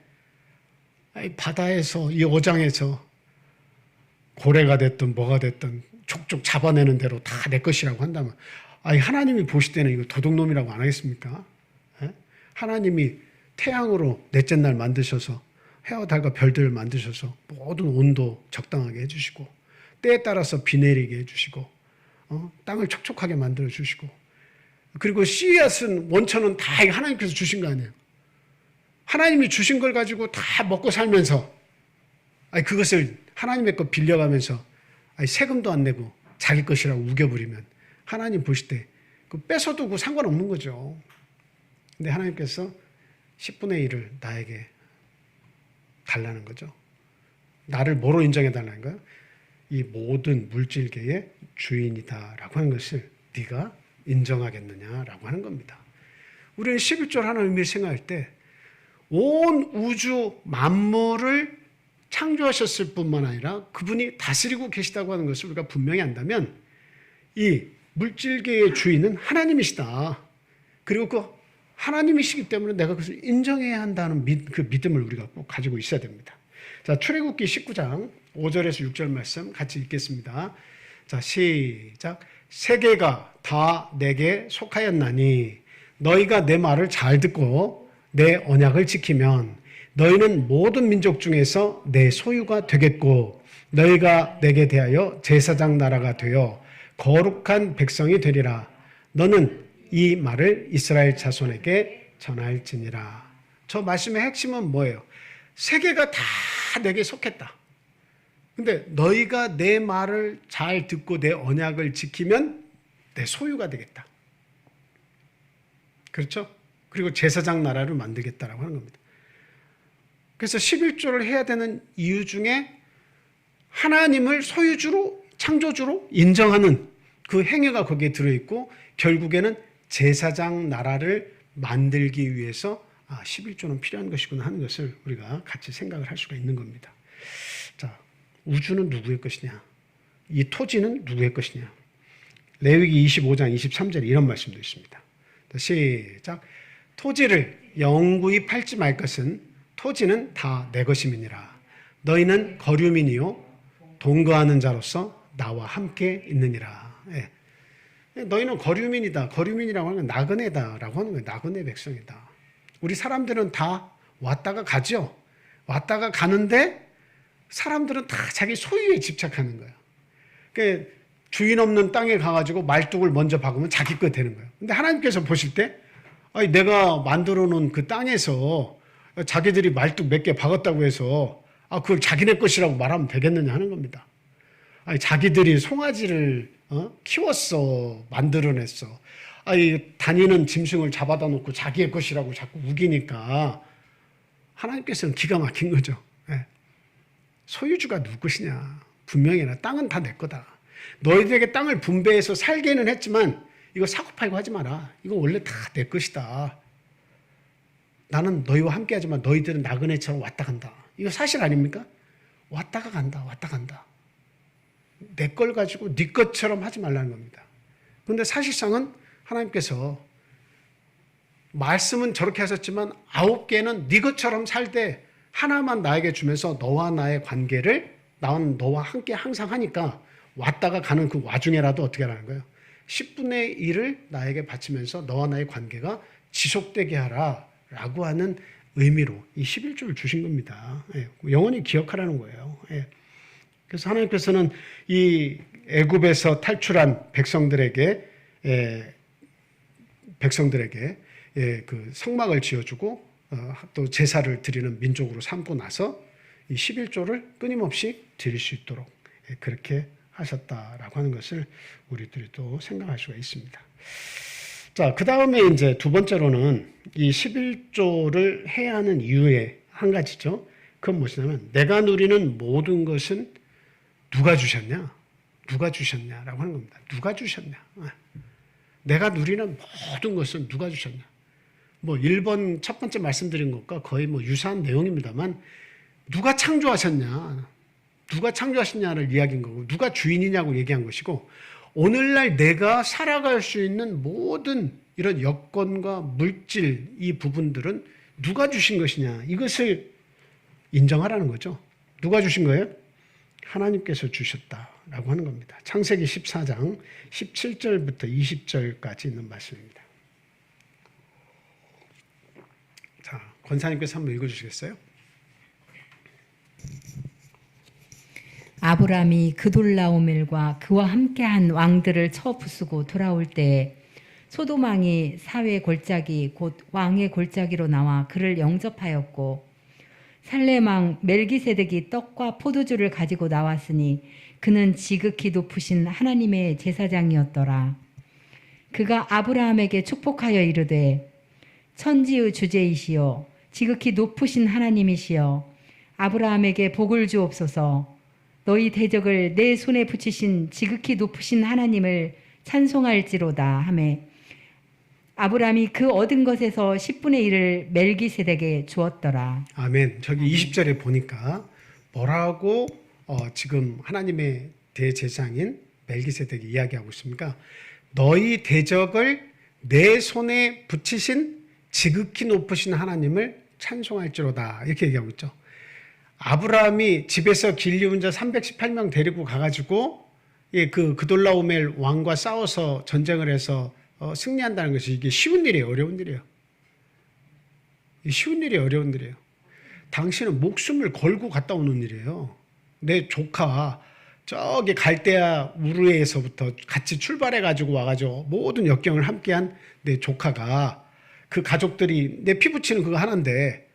Speaker 1: 바다에서 이 어장에서 고래가 됐든 뭐가 됐든 족족 잡아내는 대로 다 내 것이라고 한다면 하나님이 보실 때는 이거 도둑놈이라고 안 하겠습니까? 하나님이 태양으로 넷째 날 만드셔서 해와 달과 별들을 만드셔서 모든 온도 적당하게 해주시고 때에 따라서 비 내리게 해주시고 땅을 촉촉하게 만들어 주시고 그리고 씨앗은 원천은 다 하나님께서 주신 거 아니에요. 하나님이 주신 걸 가지고 다 먹고 살면서 그것을 하나님의 것 빌려가면서 세금도 안 내고 자기 것이라고 우겨부리면 하나님 보실 때 뺏어두고 상관없는 거죠. 근데 하나님께서 10분의 1을 나에게 달라는 거죠. 나를 뭐로 인정해 달라는 거예요? 이 모든 물질계의 주인이다라고 하는 것을 네가 인정하겠느냐라고 하는 겁니다. 우리는 11절 하나 의미를 생각할 때 온 우주 만물을 창조하셨을 뿐만 아니라 그분이 다스리고 계시다고 하는 것을 우리가 분명히 안다면 이 물질계의 주인은 하나님이시다. 그리고 그 하나님이시기 때문에 내가 그것을 인정해야 한다는 그 믿음을 우리가 꼭 가지고 있어야 됩니다. 자, 출애굽기 19장 5절에서 6절 말씀 같이 읽겠습니다. 자, 시작. 세계가 다 내게 속하였나니 너희가 내 말을 잘 듣고 내 언약을 지키면 너희는 모든 민족 중에서 내 소유가 되겠고 너희가 내게 대하여 제사장 나라가 되어 거룩한 백성이 되리라. 너는 이 말을 이스라엘 자손에게 전할지니라. 저 말씀의 핵심은 뭐예요? 세계가 다 내게 속했다. 근데 너희가 내 말을 잘 듣고 내 언약을 지키면 내 소유가 되겠다. 그렇죠? 그리고 제사장 나라를 만들겠다라고 하는 겁니다. 그래서 11조를 해야 되는 이유 중에 하나님을 소유주로, 창조주로 인정하는 그 행위가 거기에 들어있고 결국에는 제사장 나라를 만들기 위해서 11조는 필요한 것이구나 하는 것을 우리가 같이 생각을 할 수가 있는 겁니다. 자, 우주는 누구의 것이냐? 이 토지는 누구의 것이냐? 레위기 25장 23절에 이런 말씀도 있습니다. 시작. 토지를 영구히 팔지 말 것은 토지는 다 내 것임이니라. 너희는 거류민이요 동거하는 자로서 나와 함께 있느니라. 예. 너희는 거류민이다. 거류민이라고 하는 건 나그네다라고 하는 거예요. 나그네 백성이다. 우리 사람들은 다 왔다가 가죠. 왔다가 가는데 사람들은 다 자기 소유에 집착하는 거예요. 그러니까 주인 없는 땅에 가가지고 말뚝을 먼저 박으면 자기 거 되는 거예요. 근데 하나님께서 보실 때 내가 만들어 놓은 그 땅에서 자기들이 말뚝 몇 개 박았다고 해서 그걸 자기네 것이라고 말하면 되겠느냐 하는 겁니다. 자기들이 송아지를 키웠어. 만들어냈어. 다니는 짐승을 잡아다 놓고 자기의 것이라고 자꾸 우기니까 하나님께서는 기가 막힌 거죠. 소유주가 누구 것이냐. 분명히 땅은 다 내 거다. 너희들에게 땅을 분배해서 살게는 했지만 이거 사고팔고 하지 마라. 이거 원래 다 내 것이다. 나는 너희와 함께 하지만 너희들은 나그네처럼 왔다 간다. 이거 사실 아닙니까? 왔다가 간다. 왔다 간다. 내 걸 가지고 네 것처럼 하지 말라는 겁니다. 그런데 사실상은 하나님께서 말씀은 저렇게 하셨지만 9개는 네 것처럼 살되 하나만 나에게 주면서 너와 나의 관계를 나는 너와 함께 항상 하니까 왔다가 가는 그 와중에라도 어떻게 하라는 거예요? 10분의 1을 나에게 바치면서 너와 나의 관계가 지속되게 하라 라고 하는 의미로 이 11조를 주신 겁니다. 예, 영원히 기억하라는 거예요. 예. 그래서 하나님께서는 이 애굽에서 탈출한 백성들에게 그 성막을 지어주고 또 제사를 드리는 민족으로 삼고 나서 이 11조를 끊임없이 드릴 수 있도록 그렇게 하셨다라고 하는 것을 우리들이 또 생각할 수가 있습니다. 자, 그 다음에 이제 두 번째로는 이 11조를 해야 하는 이유의 한 가지죠. 그건 무엇이냐면 내가 누리는 모든 것은 누가 주셨냐? 누가 주셨냐라고 하는 겁니다. 누가 주셨냐? 내가 누리는 모든 것은 누가 주셨냐? 뭐 1번 첫 번째 말씀드린 것과 거의 뭐 유사한 내용입니다만 누가 창조하셨냐? 누가 창조하셨냐를 이야기한 거고 누가 주인이냐고 얘기한 것이고 오늘날 내가 살아갈 수 있는 모든 이런 여건과 물질 이 부분들은 누가 주신 것이냐 이것을 인정하라는 거죠. 누가 주신 거예요? 하나님께서 주셨다라고 하는 겁니다. 창세기 14장 17절부터 20절까지 있는 말씀입니다. 자, 권사님께서 한번 읽어주시겠어요?
Speaker 2: 아브람이 그돌라오멜과 그와 함께한 왕들을 쳐 부수고 돌아올 때 소돔왕이 사회 골짜기 곧 왕의 골짜기로 나와 그를 영접하였고 살렘왕 멜기세덱이 떡과 포도주를 가지고 나왔으니 그는 지극히 높으신 하나님의 제사장이었더라. 그가 아브라함에게 축복하여 이르되 천지의 주제이시여 지극히 높으신 하나님이시여 아브라함에게 복을 주옵소서. 너희 대적을 내 손에 붙이신 지극히 높으신 하나님을 찬송할지로다 하매 아브라함이 그 얻은 것에서 10분의 1을 멜기세덱에 주었더라.
Speaker 1: 아멘. 저기 20절에 보니까 뭐라고 지금 하나님의 대제사장인 멜기세덱이 이야기하고 있습니까? 너희 대적을 내 손에 붙이신 지극히 높으신 하나님을 찬송할지로다 이렇게 얘기하고 있죠. 아브라함이 집에서 길리운 자 318명 데리고 가가지고 그 그돌라오멜 왕과 싸워서 전쟁을 해서 승리한다는 것이 이게 쉬운 일이에요, 어려운 일이에요? 쉬운 일이 어려운 일이에요. 당신은 목숨을 걸고 갔다 오는 일이에요. 내 조카 저기 갈대아 우르에서부터 같이 출발해가지고 와가지고 모든 역경을 함께한 내 조카가 그 가족들이 내 피 붙이는 그거 하나인데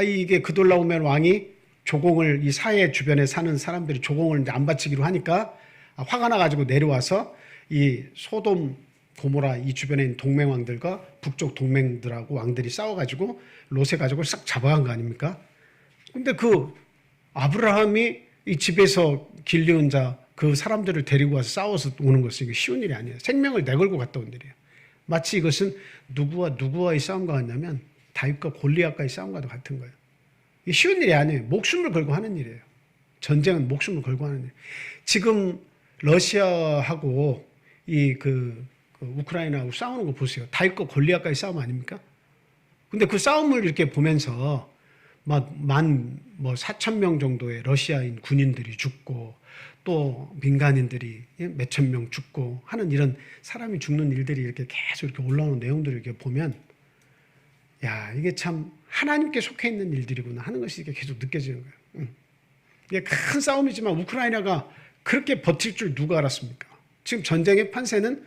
Speaker 1: 이게 그돌라오멜 왕이 조공을 이 사해 주변에 사는 사람들이 조공을 이제 안 바치기로 하니까 화가 나가지고 내려와서 이 소돔 고모라 이 주변에 있는 동맹왕들과 북쪽 동맹들하고 왕들이 싸워가지고 롯의 가족을 싹 잡아간 거 아닙니까? 근데 그 아브라함이 이 집에서 길리온 자 그 사람들을 데리고 와서 싸워서 오는 것은 이게 쉬운 일이 아니에요. 생명을 내걸고 갔다 온 일이에요. 마치 이것은 누구와의 싸움과 같냐면 다윗과 골리앗과의 싸움과도 같은 거예요. 이게 쉬운 일이 아니에요. 목숨을 걸고 하는 일이에요. 전쟁은 목숨을 걸고 하는 일. 지금 러시아하고 그 우크라이나하고 싸우는 거 보세요. 다윗과 골리앗과의 싸움 아닙니까? 근데 그 싸움을 이렇게 보면서 막 4,000명 정도의 러시아인 군인들이 죽고 또 민간인들이 몇천 명 죽고 하는 이런 사람이 죽는 일들이 이렇게 계속 이렇게 올라오는 내용들을 이렇게 보면 야, 이게 참 하나님께 속해 있는 일들이구나 하는 것이 이렇게 계속 느껴지는 거예요. 이게 큰 싸움이지만 우크라이나가 그렇게 버틸 줄 누가 알았습니까? 지금 전쟁의 판세는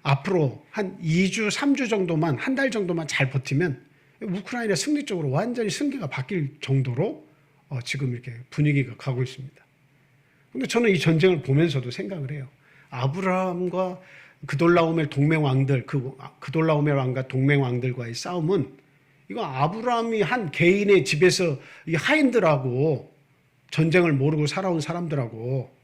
Speaker 1: 앞으로 한 2주, 3주 정도만, 한 달 정도만 잘 버티면 우크라이나 승리 쪽으로 완전히 승기가 바뀔 정도로 지금 이렇게 분위기가 가고 있습니다. 근데 저는 이 전쟁을 보면서도 생각을 해요. 아브라함과 그돌라오멜 동맹왕들, 그돌라오멜 왕과 동맹왕들과의 싸움은 이거 아브라함이 한 개인의 집에서 이 하인들하고 전쟁을 모르고 살아온 사람들하고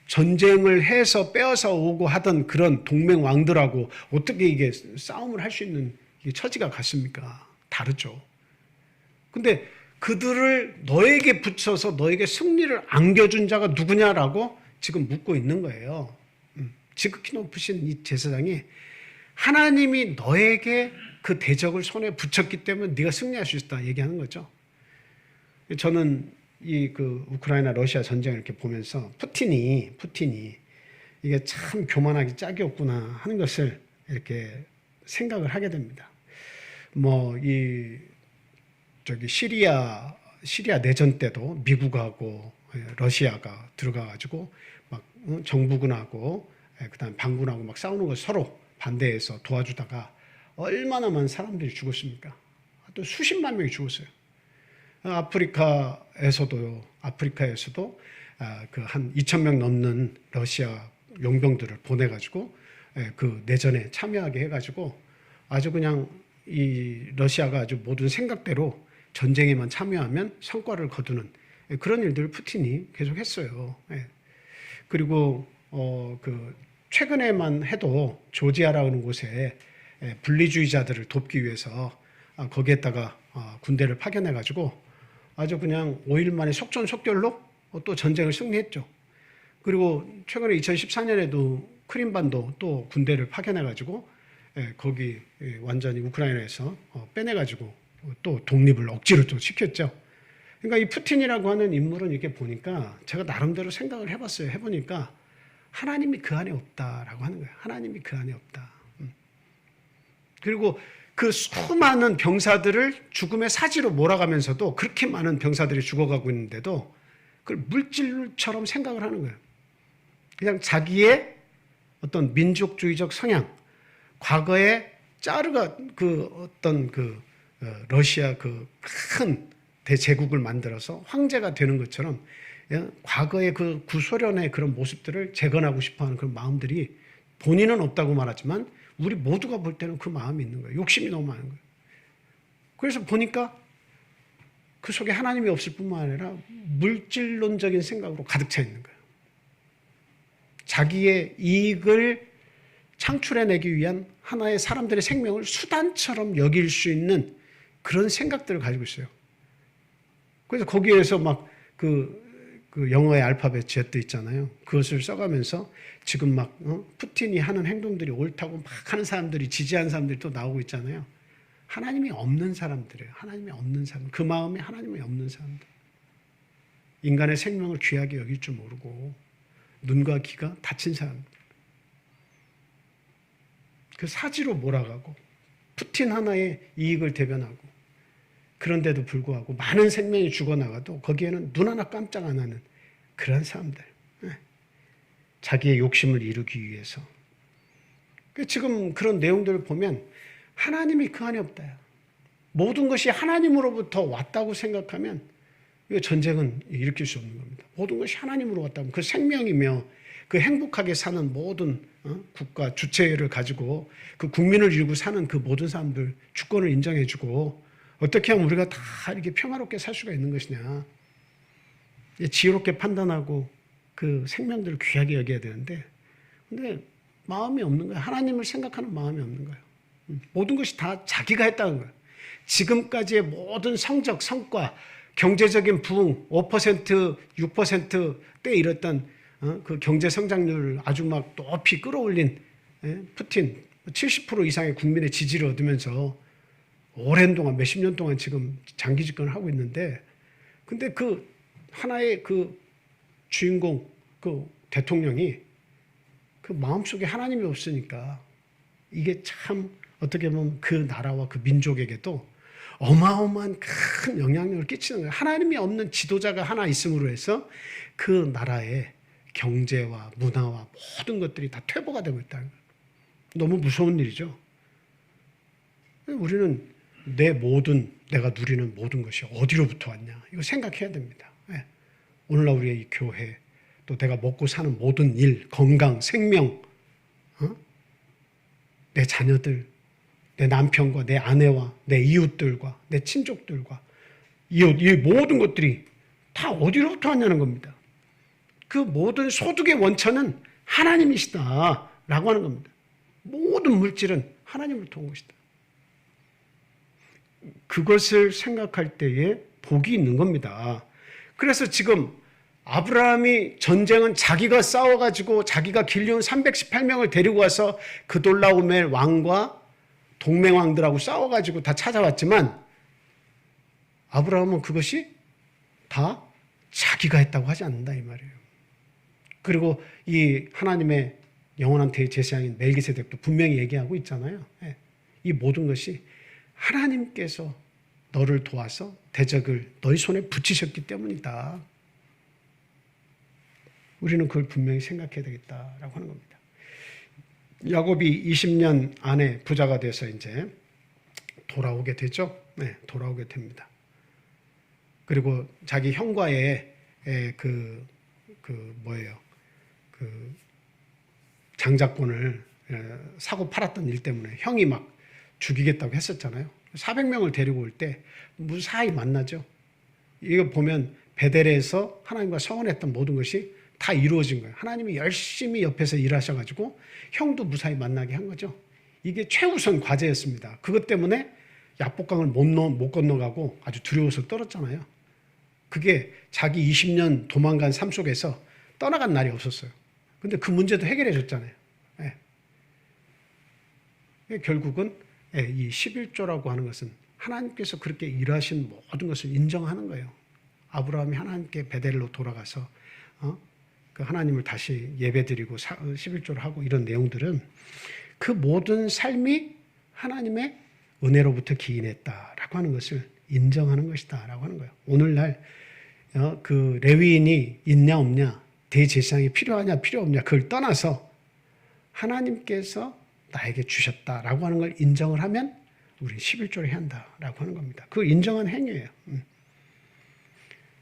Speaker 1: 전쟁을 해서 빼앗아 오고 하던 그런 동맹왕들하고 어떻게 이게 싸움을 할 수 있는 처지가 같습니까? 다르죠. 근데 그들을 너에게 붙여서 너에게 승리를 안겨준 자가 누구냐라고 지금 묻고 있는 거예요. 지극히 높으신 이 제사장이 하나님이 너에게 그 대적을 손에 붙였기 때문에 네가 승리할 수 있다 얘기하는 거죠. 저는 이 그 우크라이나 러시아 전쟁을 이렇게 보면서 푸틴이 이게 참 교만하기 짝이 없구나 하는 것을 이렇게 생각을 하게 됩니다. 뭐 이 저기 시리아 내전 때도 미국하고 러시아가 들어가가지고 막 정부군하고 그다음 반군하고 막 싸우는 거 서로 반대해서 도와주다가 얼마나 많은 사람들이 죽었습니까? 또 수십만 명이 죽었어요. 아프리카에서도 그 한 2,000명 넘는 러시아 용병들을 보내가지고 그 내전에 참여하게 해가지고 아주 그냥 이 러시아가 아주 모든 생각대로 전쟁에만 참여하면 성과를 거두는 그런 일들을 푸틴이 계속 했어요. 그리고 그 최근에만 해도 조지아라는 곳에 분리주의자들을 돕기 위해서 거기에다가 군대를 파견해가지고 아주 그냥 5일 만에 속전속결로 또 전쟁을 승리했죠. 그리고 최근에 2014년에도 크림반도 또 군대를 파견해가지고 거기 완전히 우크라이나에서 빼내가지고 또 독립을 억지로 또 시켰죠. 그러니까 이 푸틴이라고 하는 인물은 이렇게 보니까 제가 나름대로 생각을 해봤어요. 해보니까 하나님이 그 안에 없다라고 하는 거예요. 하나님이 그 안에 없다. 그리고 그 수많은 병사들을 죽음의 사지로 몰아가면서도 그렇게 많은 병사들이 죽어가고 있는데도 그걸 물질처럼 생각을 하는 거예요. 그냥 자기의 어떤 민족주의적 성향, 과거에 짜르가 그 어떤 그 러시아 그 큰 대제국을 만들어서 황제가 되는 것처럼 과거의 그 구소련의 그런 모습들을 재건하고 싶어하는 그런 마음들이 본인은 없다고 말하지만 우리 모두가 볼 때는 그 마음이 있는 거예요. 욕심이 너무 많은 거예요. 그래서 보니까 그 속에 하나님이 없을 뿐만 아니라 물질론적인 생각으로 가득 차 있는 거예요. 자기의 이익을 창출해내기 위한 하나의 사람들의 생명을 수단처럼 여길 수 있는 그런 생각들을 가지고 있어요. 그래서 거기에서 막 그 영어의 알파벳 Z 있잖아요. 그것을 써가면서 지금 막 푸틴이 하는 행동들이 옳다고 막 하는 사람들이 지지하는 사람들이 또 나오고 있잖아요. 하나님이 없는 사람들이에요. 하나님이 없는 사람. 그 마음에 하나님이 없는 사람들. 인간의 생명을 귀하게 여길 줄 모르고 눈과 귀가 닫힌 사람들. 그 사지로 몰아가고 푸틴 하나의 이익을 대변하고 그런데도 불구하고 많은 생명이 죽어나가도 거기에는 눈 하나 깜짝 안 하는 그런 사람들. 자기의 욕심을 이루기 위해서. 지금 그런 내용들을 보면 하나님이 그 안에 없다. 모든 것이 하나님으로부터 왔다고 생각하면 이 전쟁은 일으킬 수 없는 겁니다. 모든 것이 하나님으로 왔다면 그 생명이며 그 행복하게 사는 모든 국가 주체를 가지고 그 국민을 이루고 사는 그 모든 사람들 주권을 인정해주고 어떻게 하면 우리가 다 이렇게 평화롭게 살 수가 있는 것이냐. 지혜롭게 판단하고 그 생명들을 귀하게 여겨야 되는데 근데 마음이 없는 거예요. 하나님을 생각하는 마음이 없는 거예요. 모든 것이 다 자기가 했다는 거예요. 지금까지의 모든 성적, 성과, 경제적인 부흥, 5%, 6%대 이랬던 그 경제 성장률을 아주 막 높이 끌어올린 푸틴 70% 이상의 국민의 지지를 얻으면서 오랜 동안 몇십 년 동안 지금 장기 집권을 하고 있는데 근데 그 하나의 그 주인공 그 대통령이 그 마음속에 하나님이 없으니까 이게 참 어떻게 보면 그 나라와 그 민족에게도 어마어마한 큰 영향력을 끼치는 거예요. 하나님이 없는 지도자가 하나 있음으로 해서 그 나라의 경제와 문화와 모든 것들이 다 퇴보가 되고 있다는 거예요. 너무 무서운 일이죠. 우리는 내가 누리는 모든 것이 어디로부터 왔냐 이거 생각해야 됩니다. 오늘날 우리의 이 교회 또 내가 먹고 사는 모든 일, 건강, 생명, 내 자녀들, 내 남편과 내 아내와 내 이웃들과 내 친족들과 이 모든 것들이 다 어디로부터 왔냐는 겁니다. 그 모든 소득의 원천은 하나님이시다라고 하는 겁니다. 모든 물질은 하나님으로부터 온 것이다. 그것을 생각할 때에 복이 있는 겁니다. 그래서 지금 아브라함이 전쟁은 자기가 싸워가지고 자기가 길리온 318명을 데리고 와서 그돌라오멜 왕과 동맹왕들하고 싸워가지고 다 찾아왔지만 아브라함은 그것이 다 자기가 했다고 하지 않는다 이 말이에요. 그리고 이 하나님의 영원한 대제사장인 멜기세덱도 분명히 얘기하고 있잖아요. 이 모든 것이 하나님께서 너를 도와서 대적을 너희 손에 붙이셨기 때문이다. 우리는 그걸 분명히 생각해야 되겠다라고 하는 겁니다. 야곱이 20년 안에 부자가 돼서 이제 돌아오게 되죠. 네, 돌아오게 됩니다. 그리고 자기 형과의 그 장자권을 사고 팔았던 일 때문에 형이 막 죽이겠다고 했었잖아요. 400명을 데리고 올 때 무사히 만나죠. 이거 보면 베델에서 하나님과 서원했던 모든 것이 다 이루어진 거예요. 하나님이 열심히 옆에서 일하셔가지고 형도 무사히 만나게 한 거죠. 이게 최우선 과제였습니다. 그것 때문에 야복강을 못 건너가고 아주 두려워서 떨었잖아요. 그게 자기 20년 도망간 삶 속에서 떠나간 날이 없었어요. 근데 그 문제도 해결해 줬잖아요. 결국은 이 11조라고 하는 것은 하나님께서 그렇게 일하신 모든 것을 인정하는 거예요. 아브라함이 하나님께 베델로 돌아가서 그 하나님을 다시 예배드리고 11조를 하고 이런 내용들은 그 모든 삶이 하나님의 은혜로부터 기인했다라고 하는 것을 인정하는 것이다라고 하는 거예요. 오늘날 그 레위인이 있냐 없냐, 대제사장이 필요하냐 필요 없냐 그걸 떠나서 하나님께서 나에게 주셨다라고 하는 걸 인정을 하면 우리 11조를 해야 한다라고 하는 겁니다. 그 인정한 행위예요.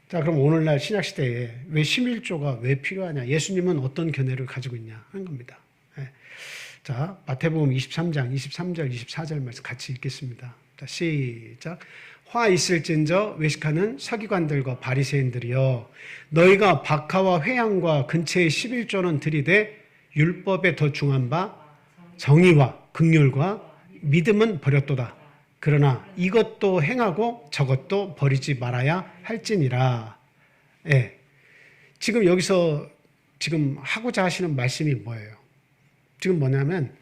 Speaker 1: 자, 그럼 오늘날 신약시대에 왜 11조가 왜 필요하냐, 예수님은 어떤 견해를 가지고 있냐 하는 겁니다. 자, 마태복음 23장 23절 24절 말씀 같이 읽겠습니다. 자, 시작. 화 있을진저 외식하는 서기관들과 바리새인들이여, 너희가 박하와 회향과 근처의 11조는 들이되 율법에 더 중한 바 정의와 긍휼과 믿음은 버렸도다. 그러나 이것도 행하고 저것도 버리지 말아야 할지니라. 지금 여기서 지금 하고자 하시는 말씀이 뭐예요? 지금 뭐냐면,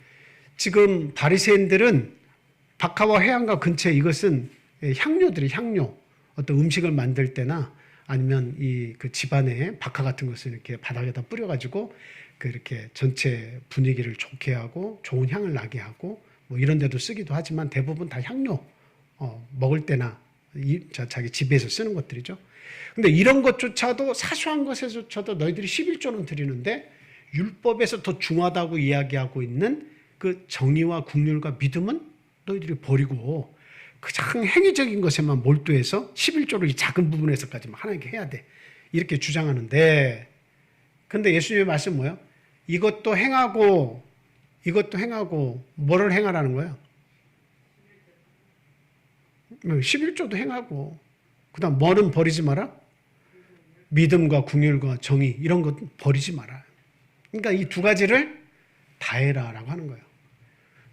Speaker 1: 지금 바리새인들은 박하와 회향과 근처에 이것은 향료들이 향료, 어떤 음식을 만들 때나 아니면 그 집안에 박하 같은 것을 이렇게 바닥에다 뿌려가지고 이렇게 전체 분위기를 좋게 하고 좋은 향을 나게 하고 뭐 이런 데도 쓰기도 하지만 대부분 다 향료, 먹을 때나 자기 집에서 쓰는 것들이죠. 근데 이런 것조차도, 사소한 것에서조차도 너희들이 11조는 드리는데 율법에서 더 중하다고 이야기하고 있는 그 정의와 긍휼과 믿음은 너희들이 버리고 가장 행위적인 것에만 몰두해서 11조를 이 작은 부분에서까지만 하나님께 해야 돼. 이렇게 주장하는데, 근데 예수님의 말씀은 뭐예요? 이것도 행하고 뭐를 행하라는 거예요? 11조도 행하고, 그 다음 뭐는 버리지 마라? 믿음과 긍휼과 정의, 이런 것 버리지 마라. 그러니까 이 두 가지를 다 해라라고 하는 거예요.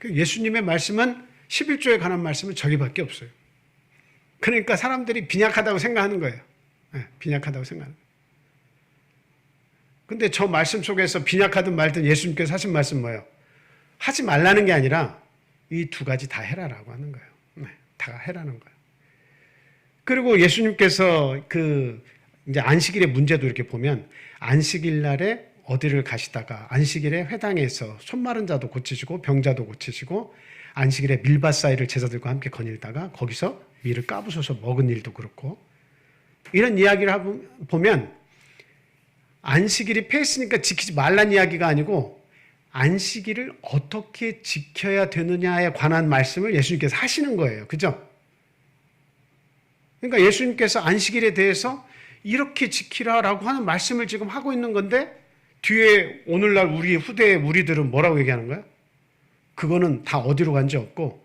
Speaker 1: 예수님의 말씀은 11조에 관한 말씀은 저기밖에 없어요. 그러니까 사람들이 빈약하다고 생각하는 거예요. 빈약하다고 생각하는 거예요. 근데 저 말씀 속에서 빈약하든 말든 예수님께서 하신 말씀은 뭐예요? 하지 말라는 게 아니라 이 두 가지 다 해라라고 하는 거예요. 다 해라는 거예요. 그리고 예수님께서 이제 안식일의 문제도 이렇게 보면, 안식일 날에 어디를 가시다가 안식일에 회당에서 손 마른 자도 고치시고 병자도 고치시고, 안식일에 밀밭 사이를 제자들과 함께 거닐다가 거기서 밀을 까부숴서 먹은 일도 그렇고, 이런 이야기를 보면 안식일이 폐했으니까 지키지 말란 이야기가 아니고 안식일을 어떻게 지켜야 되느냐에 관한 말씀을 예수님께서 하시는 거예요. 그죠? 그러니까 예수님께서 안식일에 대해서 이렇게 지키라라고 하는 말씀을 지금 하고 있는 건데, 뒤에 오늘날 우리 후대의 우리들은 뭐라고 얘기하는 거야? 그거는 다 어디로 간지 없고,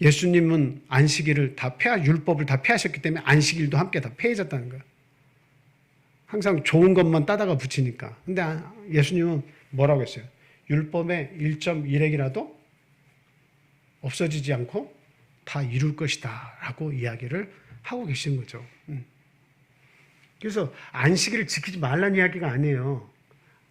Speaker 1: 예수님은 안식일을 율법을 다 폐하셨기 때문에 안식일도 함께 다 폐해졌다는 거야. 항상 좋은 것만 따다가 붙이니까. 근데 예수님은 뭐라고 했어요? 율법의 1.1핵이라도 없어지지 않고 다 이룰 것이다 라고 이야기를 하고 계신 거죠. 그래서 안식일을 지키지 말라는 이야기가 아니에요.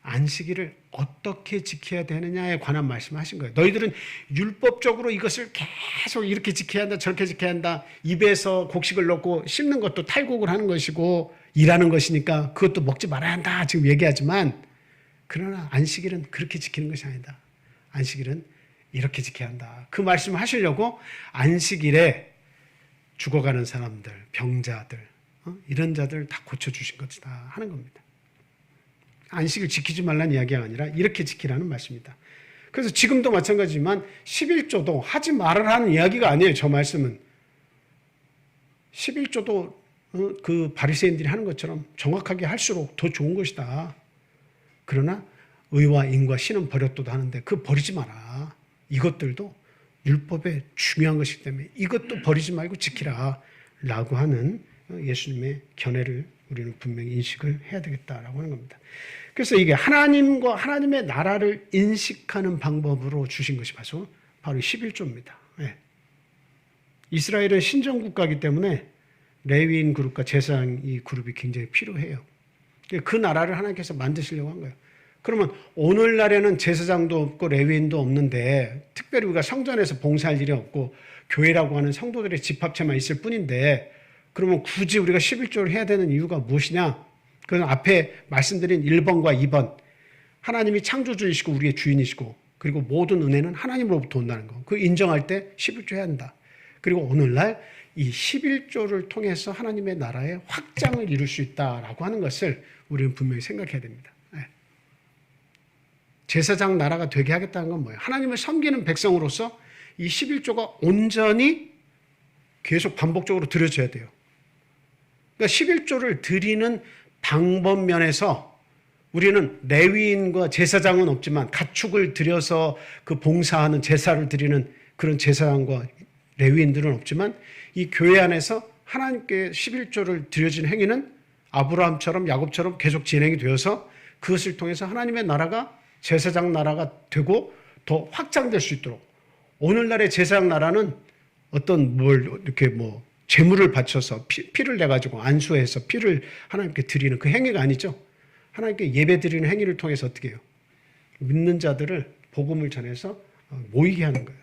Speaker 1: 안식일을 어떻게 지켜야 되느냐에 관한 말씀을 하신 거예요. 너희들은 율법적으로 이것을 계속 이렇게 지켜야 한다, 저렇게 지켜야 한다. 입에서 곡식을 넣고 씹는 것도 탈곡을 하는 것이고 일하는 것이니까 그것도 먹지 말아야 한다. 지금 얘기하지만 그러나 안식일은 그렇게 지키는 것이 아니다. 안식일은 이렇게 지켜야 한다. 그 말씀을 하시려고 안식일에 죽어가는 사람들, 병자들, 이런 자들 다 고쳐주신 것이다 하는 겁니다. 안식일 지키지 말라는 이야기가 아니라 이렇게 지키라는 말씀입니다. 그래서 지금도 마찬가지지만 11조도 하지 말아라는 이야기가 아니에요. 저 말씀은 11조도 그 바리새인들이 하는 것처럼 정확하게 할수록 더 좋은 것이다. 그러나 의와 인과 신은 버렸도다 하는데 그 버리지 마라. 이것들도 율법에 중요한 것이기 때문에 이것도 버리지 말고 지키라 라고 하는 예수님의 견해를 우리는 분명히 인식을 해야 되겠다라고 하는 겁니다. 그래서 이게 하나님과 하나님의 나라를 인식하는 방법으로 주신 것이 바로 11조입니다. 네. 이스라엘은 신정국가이기 때문에 레위인 그룹과 제사장 이 그룹이 굉장히 필요해요. 그 나라를 하나님께서 만드시려고 한 거예요. 그러면 오늘날에는 제사장도 없고 레위인도 없는데 특별히 우리가 성전에서 봉사할 일이 없고 교회라고 하는 성도들의 집합체만 있을 뿐인데 그러면 굳이 우리가 11조를 해야 되는 이유가 무엇이냐? 그건 앞에 말씀드린 1번과 2번. 하나님이 창조주이시고 우리의 주인이시고 그리고 모든 은혜는 하나님으로부터 온다는 거. 그 인정할 때 11조 해야 한다. 그리고 오늘날 이 11조를 통해서 하나님의 나라의 확장을 이룰 수 있다라고 하는 것을 우리는 분명히 생각해야 됩니다. 제사장 나라가 되게 하겠다는 건 뭐예요? 하나님을 섬기는 백성으로서 이 11조가 온전히 계속 반복적으로 드려져야 돼요. 그러니까 11조를 드리는 방법 면에서 우리는 레위인과 제사장은 없지만 가축을 드려서 그 봉사하는 제사를 드리는 그런 제사장과 레위인들은 없지만 이 교회 안에서 하나님께 11조를 드려진 행위는 아브라함처럼 야곱처럼 계속 진행이 되어서 그것을 통해서 하나님의 나라가 제사장 나라가 되고 더 확장될 수 있도록 오늘날의 제사장 나라는 어떤 뭘 이렇게 재물을 바쳐서 피를 내가지고 안수해서 피를 하나님께 드리는 그 행위가 아니죠. 하나님께 예배 드리는 행위를 통해서 어떻게 해요? 믿는 자들을 복음을 전해서 모이게 하는 거예요.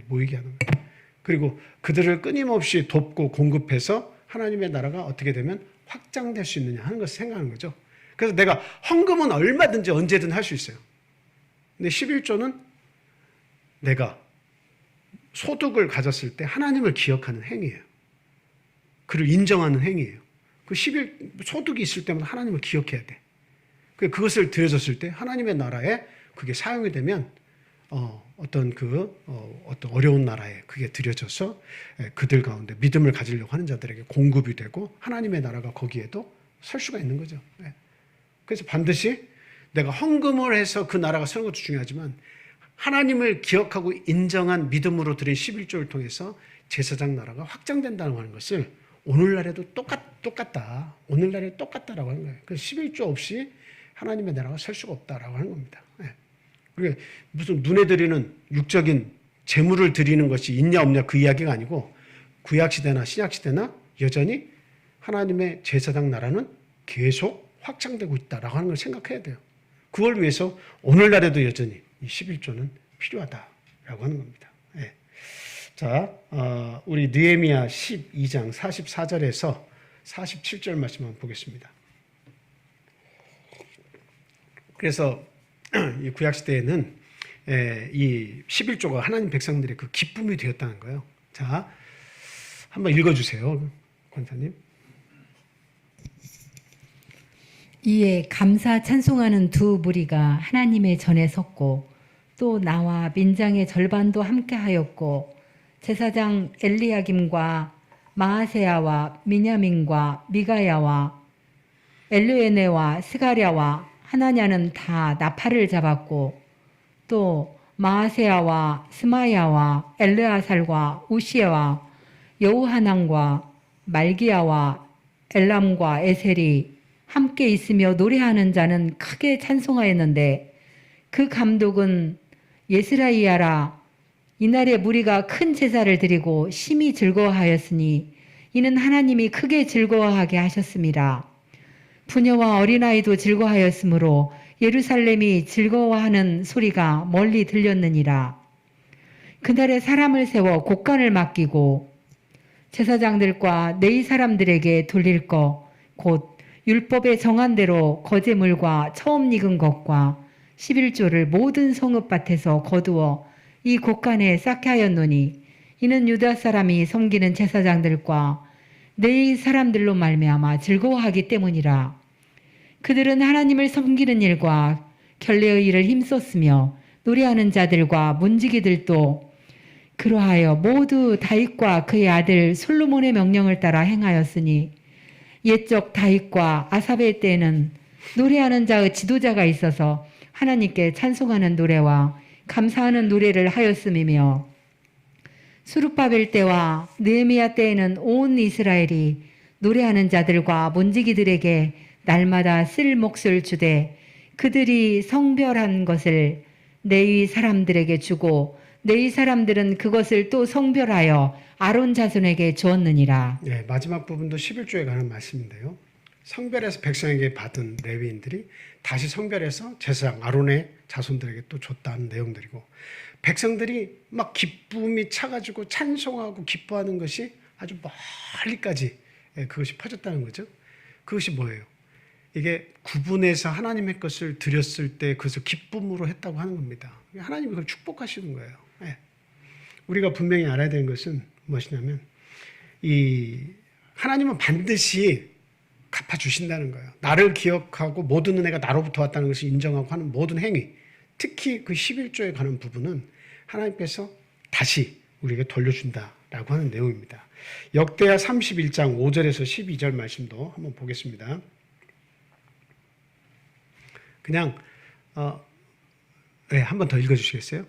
Speaker 1: 모이게 하는 거예요. 그리고 그들을 끊임없이 돕고 공급해서 하나님의 나라가 어떻게 되면 확장될 수 있느냐 하는 것을 생각하는 거죠. 그래서 내가 헌금은 얼마든지 언제든 할 수 있어요. 근데 11조는 내가 소득을 가졌을 때 하나님을 기억하는 행위예요. 그를 인정하는 행위예요. 그 소득이 있을 때마다 하나님을 기억해야 돼. 그것을 드려졌을 때 하나님의 나라에 그게 사용이 되면 어떤 어려운 나라에 그게 드려져서 그들 가운데 믿음을 가지려고 하는 자들에게 공급이 되고 하나님의 나라가 거기에도 설 수가 있는 거죠. 그래서 반드시 내가 헌금을 해서 그 나라가 서는 것도 중요하지만 하나님을 기억하고 인정한 믿음으로 드린 11조를 통해서 제사장 나라가 확장된다는 하는 것을 오늘날에도 똑같다. 오늘날에 똑같다라고 하는 거예요. 그래서 11조 없이 하나님의 나라가 설 수가 없다라고 하는 겁니다. 그게 무슨 눈에 드리는 육적인 재물을 드리는 것이 있냐 없냐 그 이야기가 아니고 구약시대나 신약시대나 여전히 하나님의 제사장 나라는 계속 확장되고 있다라고 하는 걸 생각해야 돼요. 그걸 위해서 오늘날에도 여전히 이 11조는 필요하다라고 하는 겁니다. 자, 우리 느헤미야 12장 44절에서 47절 말씀 한번 보겠습니다. 그래서 이 구약시대에는 이 11조가 하나님 백성들의 그 기쁨이 되었다는 거예요. 자, 한번 읽어주세요, 권사님.
Speaker 2: 이에 감사 찬송하는 두 무리가 하나님의 전에 섰고 또 나와 민장의 절반도 함께하였고 제사장 엘리야김과 마아세야와 미냐민과 미가야와 엘르에네와 스가랴와 하나냐는 다 나팔을 잡았고 또 마아세야와 스마야와 엘르아살과 우시야와 여우하난과 말기야와 엘람과 에셀이 함께 있으며 노래하는 자는 크게 찬송하였는데 그 감독은 예스라이야라. 이날에 무리가 큰 제사를 드리고 심히 즐거워하였으니 이는 하나님이 크게 즐거워하게 하셨습니다. 부녀와 어린아이도 즐거워하였으므로 예루살렘이 즐거워하는 소리가 멀리 들렸느니라. 그날에 사람을 세워 곡간을 맡기고 제사장들과 레위 사람들에게 돌릴 것, 곧 율법에 정한 대로 거제물과 처음 익은 것과 11조를 모든 성읍밭에서 거두어 이 곡간에 쌓게 하였노니 이는 유다 사람이 섬기는 제사장들과 레위 사람들로 말미암아 즐거워하기 때문이라. 그들은 하나님을 섬기는 일과 결례의 일을 힘썼으며 노래하는 자들과 문지기들도 그러하여 모두 다윗과 그의 아들 솔로몬의 명령을 따라 행하였으니 옛적 다윗과 아삽의 때에는 노래하는 자의 지도자가 있어서 하나님께 찬송하는 노래와 감사하는 노래를 하였음이며 수룹바벨 때와 느헤미야 때에는 온 이스라엘이 노래하는 자들과 문지기들에게 날마다 쓸 몫을 주되 그들이 성별한 것을 레위 사람들에게 주고 레위 사람들은 그것을 또 성별하여 아론 자손에게 주었느니라.
Speaker 1: 네, 마지막 부분도 11조에 관한 말씀인데요. 성별해서 백성에게 받은 레위인들이 다시 성별해서 제사장 아론의 자손들에게 또 줬다는 내용들이고, 백성들이 막 기쁨이 차가지고 찬송하고 기뻐하는 것이 아주 멀리까지 그것이 퍼졌다는 거죠. 그것이 뭐예요? 이게 구분해서 하나님의 것을 드렸을 때 그것을 기쁨으로 했다고 하는 겁니다. 하나님이 그걸 축복하시는 거예요. 우리가 분명히 알아야 되는 것은 무엇이냐면 이 하나님은 반드시 갚아주신다는 거예요. 나를 기억하고 모든 은혜가 나로부터 왔다는 것을 인정하고 하는 모든 행위, 특히 그 11조에 관한 부분은 하나님께서 다시 우리에게 돌려준다라고 하는 내용입니다. 역대하 31장 5절에서 12절 말씀도 한번 보겠습니다. 그냥 한 번 더 읽어주시겠어요?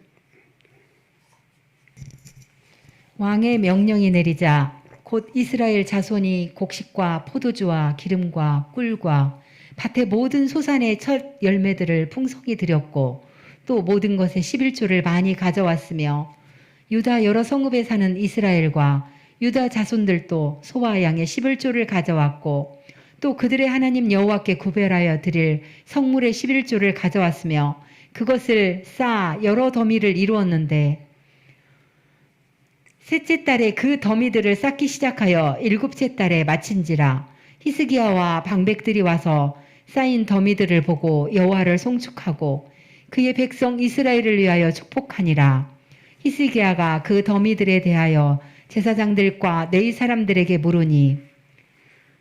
Speaker 2: 왕의 명령이 내리자 곧 이스라엘 자손이 곡식과 포도주와 기름과 꿀과 밭의 모든 소산의 첫 열매들을 풍성히 드렸고 또 모든 것의 11조를 많이 가져왔으며 유다 여러 성읍에 사는 이스라엘과 유다 자손들도 소와 양의 11조를 가져왔고 또 그들의 하나님 여호와께 구별하여 드릴 성물의 11조를 가져왔으며 그것을 쌓아 여러 더미를 이루었는데 셋째 달에 그 더미들을 쌓기 시작하여 일곱째 달에 마친지라. 히스기야와 방백들이 와서 쌓인 더미들을 보고 여호와를 송축하고 그의 백성 이스라엘을 위하여 축복하니라. 히스기야가 그 더미들에 대하여 제사장들과 레위 사람들에게 물으니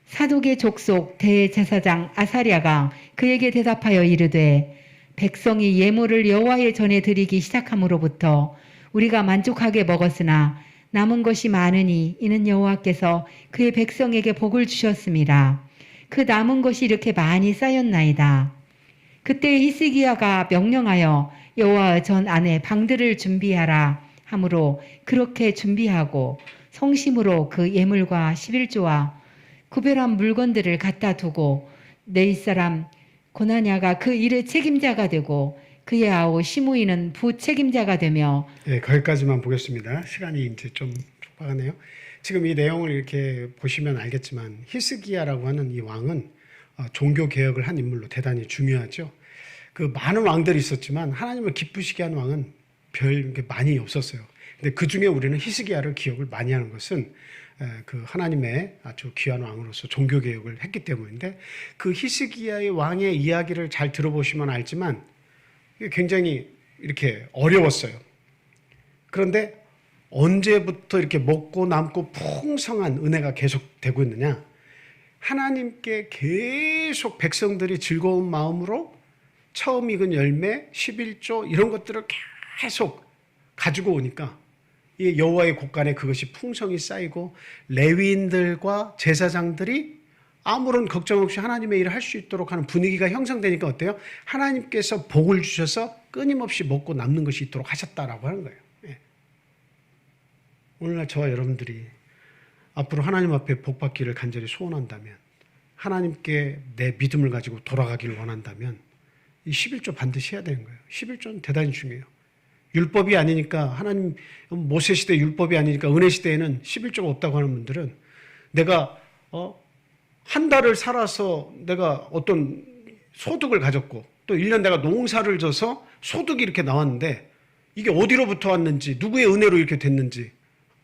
Speaker 2: 사독의 족속 대제사장 아사랴가 그에게 대답하여 이르되 백성이 예물을 여호와의 전에 드리기 시작함으로부터 우리가 만족하게 먹었으나 남은 것이 많으니 이는 여호와께서 그의 백성에게 복을 주셨음이라. 그 남은 것이 이렇게 많이 쌓였나이다. 그때 히스기야가 명령하여 여호와의 전 안에 방들을 준비하라 하므로 그렇게 준비하고 성심으로 그 예물과 11조와 구별한 물건들을 갖다 두고 레위 사람 고나냐가 그 일의 책임자가 되고 그의 아우 시므이는 부책임자가 되며.
Speaker 1: 네, 거기까지만 보겠습니다. 시간이 이제 좀 촉박하네요. 지금 이 내용을 이렇게 보시면 알겠지만 히스기야라고 하는 이 왕은 종교 개혁을 한 인물로 대단히 중요하죠. 그 많은 왕들이 있었지만 하나님을 기쁘시게 하는 왕은 별 많이 없었어요. 근데 그 중에 우리는 히스기야를 기억을 많이 하는 것은 그 하나님의 아주 귀한 왕으로서 종교 개혁을 했기 때문인데, 그 히스기야의 왕의 이야기를 잘 들어보시면 알지만 굉장히 이렇게 어려웠어요. 그런데 언제부터 이렇게 먹고 남고 풍성한 은혜가 계속 되고 있느냐? 하나님께 계속 백성들이 즐거운 마음으로 처음 익은 열매, 11조 이런 것들을 계속 가지고 오니까 이 여호와의 곳간에 그것이 풍성히 쌓이고 레위인들과 제사장들이 아무런 걱정 없이 하나님의 일을 할 수 있도록 하는 분위기가 형성되니까 어때요? 하나님께서 복을 주셔서 끊임없이 먹고 남는 것이 있도록 하셨다라고 하는 거예요. 예. 오늘날 저와 여러분들이 앞으로 하나님 앞에 복 받기를 간절히 소원한다면, 하나님께 내 믿음을 가지고 돌아가기를 원한다면 이 11조 반드시 해야 되는 거예요. 11조는 대단히 중요해요. 율법이 아니니까, 하나님 모세 시대 율법이 아니니까 은혜 시대에는 11조가 없다고 하는 분들은 내가 한 달을 살아서 내가 어떤 소득을 가졌고 또 또 1년 내가 농사를 져서 소득이 이렇게 나왔는데 이게 어디로부터 왔는지, 누구의 은혜로 이렇게 됐는지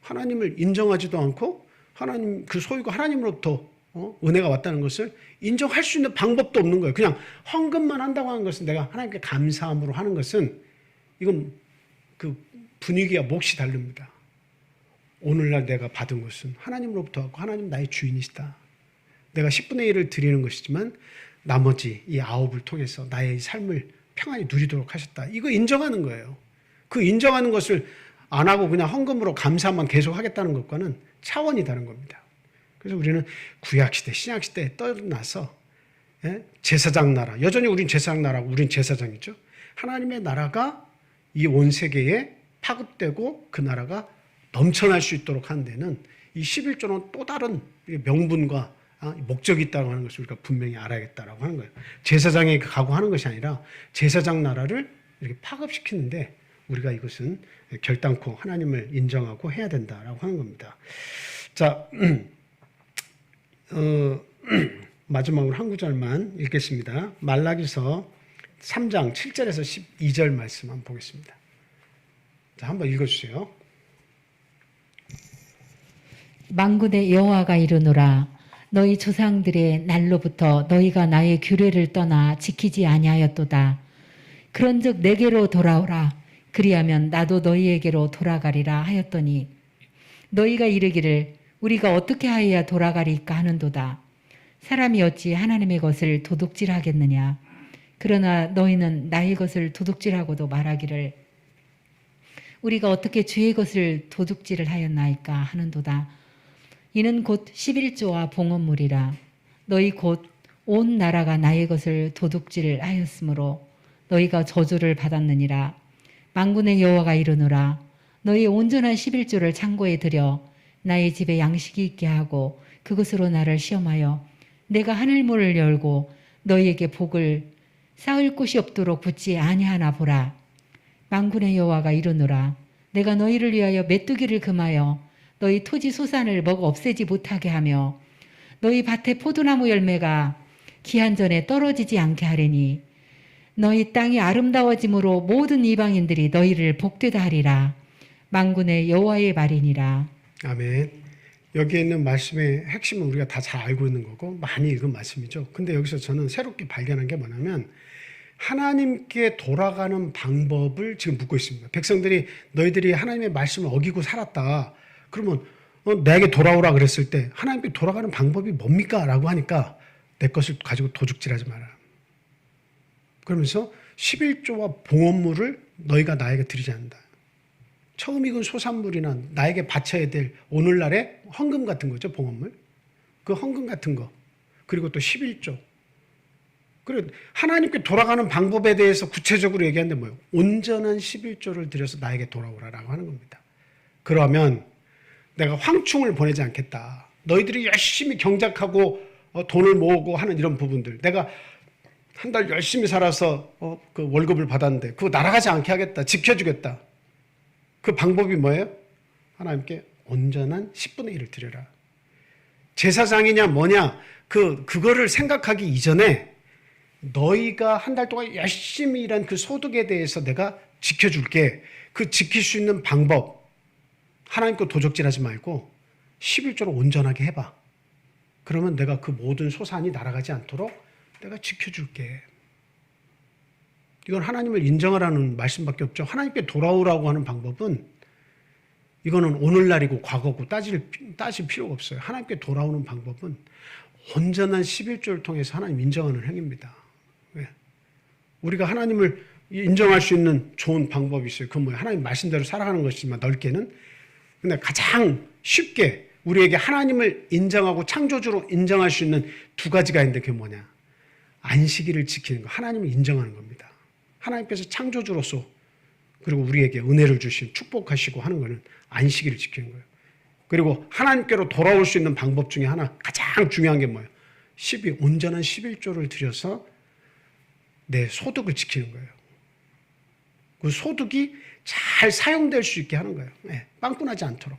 Speaker 1: 하나님을 인정하지도 않고 하나님 그 소유가 하나님으로부터 은혜가 왔다는 것을 인정할 수 있는 방법도 없는 거예요. 그냥 헌금만 한다고 하는 것은, 내가 하나님께 감사함으로 하는 것은, 이건 그 분위기가 몫이 다릅니다. 오늘날 내가 받은 것은 하나님으로부터 왔고 하나님 나의 주인이시다. 내가 10분의 1을 드리는 것이지만 나머지 이 9을 통해서 나의 삶을 평안히 누리도록 하셨다. 이거 인정하는 거예요. 그 인정하는 것을 안 하고 그냥 헌금으로 감사만 계속 하겠다는 것과는 차원이 다른 겁니다. 그래서 우리는 구약시대, 신약시대에 떠나서 제사장 나라, 여전히 우린 제사장 나라고 우린 제사장이죠. 하나님의 나라가 이 온 세계에 파급되고 그 나라가 넘쳐날 수 있도록 하는 데는 이 11조는 또 다른 명분과 목적이 있다고 하는 것을 우리가 분명히 알아야겠다라고 하는 거예요. 제사장에 가고 것이 아니라 제사장 나라를 이렇게 파급시키는데 우리가 이것은 결단코 하나님을 인정하고 해야 된다라고 하는 겁니다. 자, 마지막으로 한 구절만 읽겠습니다. 말라기서 3장 7절에서 12절 말씀 한번 보겠습니다. 자, 한번 읽어주세요.
Speaker 2: 만군의 여호와가 이르노라. 너희 조상들의 날로부터 너희가 나의 규례를 떠나 지키지 아니하였도다. 그런즉 내게로 돌아오라. 그리하면 나도 너희에게로 돌아가리라 하였더니 너희가 이르기를 우리가 어떻게 하여야 돌아가리까 하는도다. 사람이 어찌 하나님의 것을 도둑질하겠느냐. 그러나 너희는 나의 것을 도둑질하고도 말하기를 우리가 어떻게 주의 것을 도둑질을 하였나이까 하는도다. 이는 곧 11조와 봉헌물이라. 너희 곧 온 나라가 나의 것을 도둑질을 하였으므로 너희가 저주를 받았느니라. 만군의 여호와가 이르노라. 너희 온전한 11조를 창고에 들여 나의 집에 양식이 있게 하고 그것으로 나를 시험하여 내가 하늘문을 열고 너희에게 복을 쌓을 곳이 없도록 붙지 아니하나 보라. 만군의 여호와가 이르노라. 내가 너희를 위하여 메뚜기를 금하여 너희 토지 소산을 먹어 없애지 못하게 하며 너희 밭의 포도나무 열매가 기한 전에 떨어지지 않게 하리니 너희 땅이 아름다워짐으로 모든 이방인들이 너희를 복되다 하리라. 만군의 여호와의 말이니라.
Speaker 1: 아멘. 여기에 있는 말씀의 핵심은 우리가 다 잘 알고 있는 거고 많이 읽은 말씀이죠. 근데 여기서 저는 새롭게 발견한 게 뭐냐면 하나님께 돌아가는 방법을 지금 묻고 있습니다. 백성들이 너희들이 하나님의 말씀을 어기고 살았다. 그러면 내게 돌아오라 그랬을 때 하나님께 돌아가는 방법이 뭡니까? 라고 하니까 내 것을 가지고 도둑질하지 마라. 그러면서 11조와 봉헌물을 너희가 나에게 드리지 않는다. 처음 익은 소산물이나 나에게 바쳐야 될 오늘날의 헌금 같은 거죠. 봉헌물. 그 헌금 같은 거. 그리고 또 11조. 그리고 하나님께 돌아가는 방법에 대해서 구체적으로 얘기하는데 뭐예요? 온전한 11조를 들여서 나에게 돌아오라라고 하는 겁니다. 그러면 내가 황충을 보내지 않겠다. 너희들이 열심히 경작하고 돈을 모으고 하는 이런 부분들. 내가 한 달 열심히 살아서 그 월급을 받았는데 그거 날아가지 않게 하겠다. 지켜주겠다. 그 방법이 뭐예요? 하나님께 온전한 10분의 1을 드려라. 제사장이냐 뭐냐 그거를 생각하기 이전에 너희가 한 달 동안 열심히 일한 그 소득에 대해서 내가 지켜줄게. 그 지킬 수 있는 방법 하나님 거 도적질하지 말고 11조로 온전하게 해봐. 그러면 내가 그 모든 소산이 날아가지 않도록 내가 지켜줄게. 이건 하나님을 인정하라는 말씀밖에 없죠. 하나님께 돌아오라고 하는 방법은 이거는 오늘날이고 과거고 따질 필요가 없어요. 하나님께 돌아오는 방법은 온전한 11조를 통해서 하나님 인정하는 행위입니다. 왜? 우리가 하나님을 인정할 수 있는 좋은 방법이 있어요. 그건 뭐예요? 하나님 말씀대로 살아가는 것이지만 넓게는. 근데 가장 쉽게 우리에게 하나님을 인정하고 창조주로 인정할 수 있는 두 가지가 있는데 그게 뭐냐? 안식일을 지키는 거. 하나님을 인정하는 겁니다. 하나님께서 창조주로서 그리고 우리에게 은혜를 주신 축복하시고 하는 것은 안식일을 지키는 거예요. 그리고 하나님께로 돌아올 수 있는 방법 중에 하나 가장 중요한 게 뭐예요? 온전한 11조를 들여서 내 소득을 지키는 거예요. 그 소득이 잘 사용될 수 있게 하는 거예요. 네, 빵꾸나지 않도록.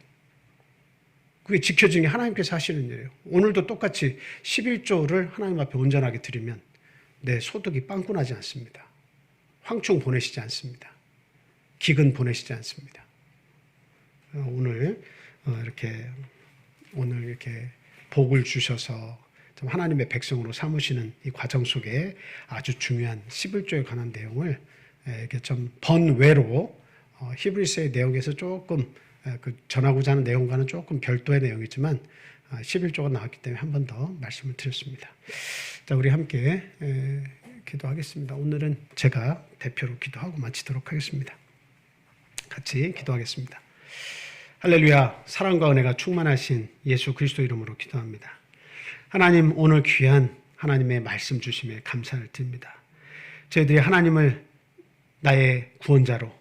Speaker 1: 그게 지켜주는 게 하나님께서 하시는 일이에요. 오늘도 똑같이 11조를 하나님 앞에 온전하게 드리면 내 소득이 빵꾸나지 않습니다. 황충 보내시지 않습니다. 기근 보내시지 않습니다. 오늘 이렇게 복을 주셔서 좀 하나님의 백성으로 삼으시는 이 과정 속에 아주 중요한 11조에 관한 내용을 이렇게 좀 번외로 히브리서의 내용에서 조금 전하고자 하는 내용과는 조금 별도의 내용이지만 11조가 나왔기 때문에 한 번 더 말씀을 드렸습니다. 자, 우리 함께 기도하겠습니다. 오늘은 제가 대표로 기도하고 마치도록 하겠습니다. 같이 기도하겠습니다. 할렐루야, 사랑과 은혜가 충만하신 예수 그리스도 이름으로 기도합니다. 하나님, 오늘 귀한 하나님의 말씀 주심에 감사를 드립니다. 저희들이 하나님을 나의 구원자로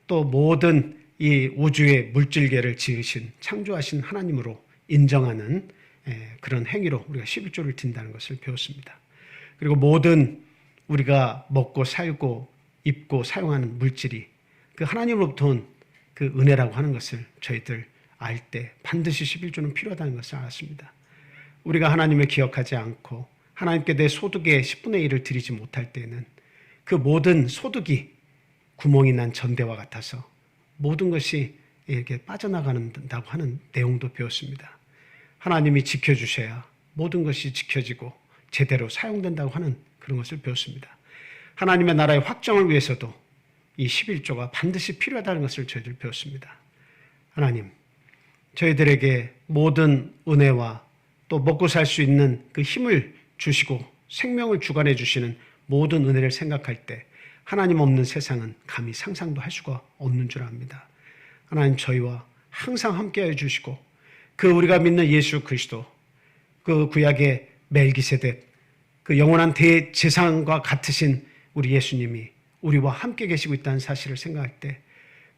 Speaker 1: 또 모든 이 우주의 물질계를 지으신 창조하신 하나님으로 인정하는 그런 행위로 우리가 11조를 든다는 것을 배웠습니다. 그리고 모든 우리가 먹고 살고 입고 사용하는 물질이 그 하나님으로부터 온 그 은혜라고 하는 것을 저희들 알 때 반드시 11조는 필요하다는 것을 알았습니다. 우리가 하나님을 기억하지 않고 하나님께 내 소득의 10분의 1을 드리지 못할 때는 그 모든 소득이 구멍이 난 전대와 같아서 모든 것이 이렇게 빠져나간다고 하는 내용도 배웠습니다. 하나님이 지켜주셔야 모든 것이 지켜지고 제대로 사용된다고 하는 그런 것을 배웠습니다. 하나님의 나라의 확정을 위해서도 이 11조가 반드시 필요하다는 것을 저희들 배웠습니다. 하나님, 저희들에게 모든 은혜와 또 먹고 살 수 있는 그 힘을 주시고 생명을 주관해 주시는 모든 은혜를 생각할 때 하나님 없는 세상은 감히 상상도 할 수가 없는 줄 압니다. 하나님, 저희와 항상 함께해 주시고 그 우리가 믿는 예수 그리스도, 그 구약의 멜기세덱, 그 영원한 대제사장과 같으신 우리 예수님이 우리와 함께 계시고 있다는 사실을 생각할 때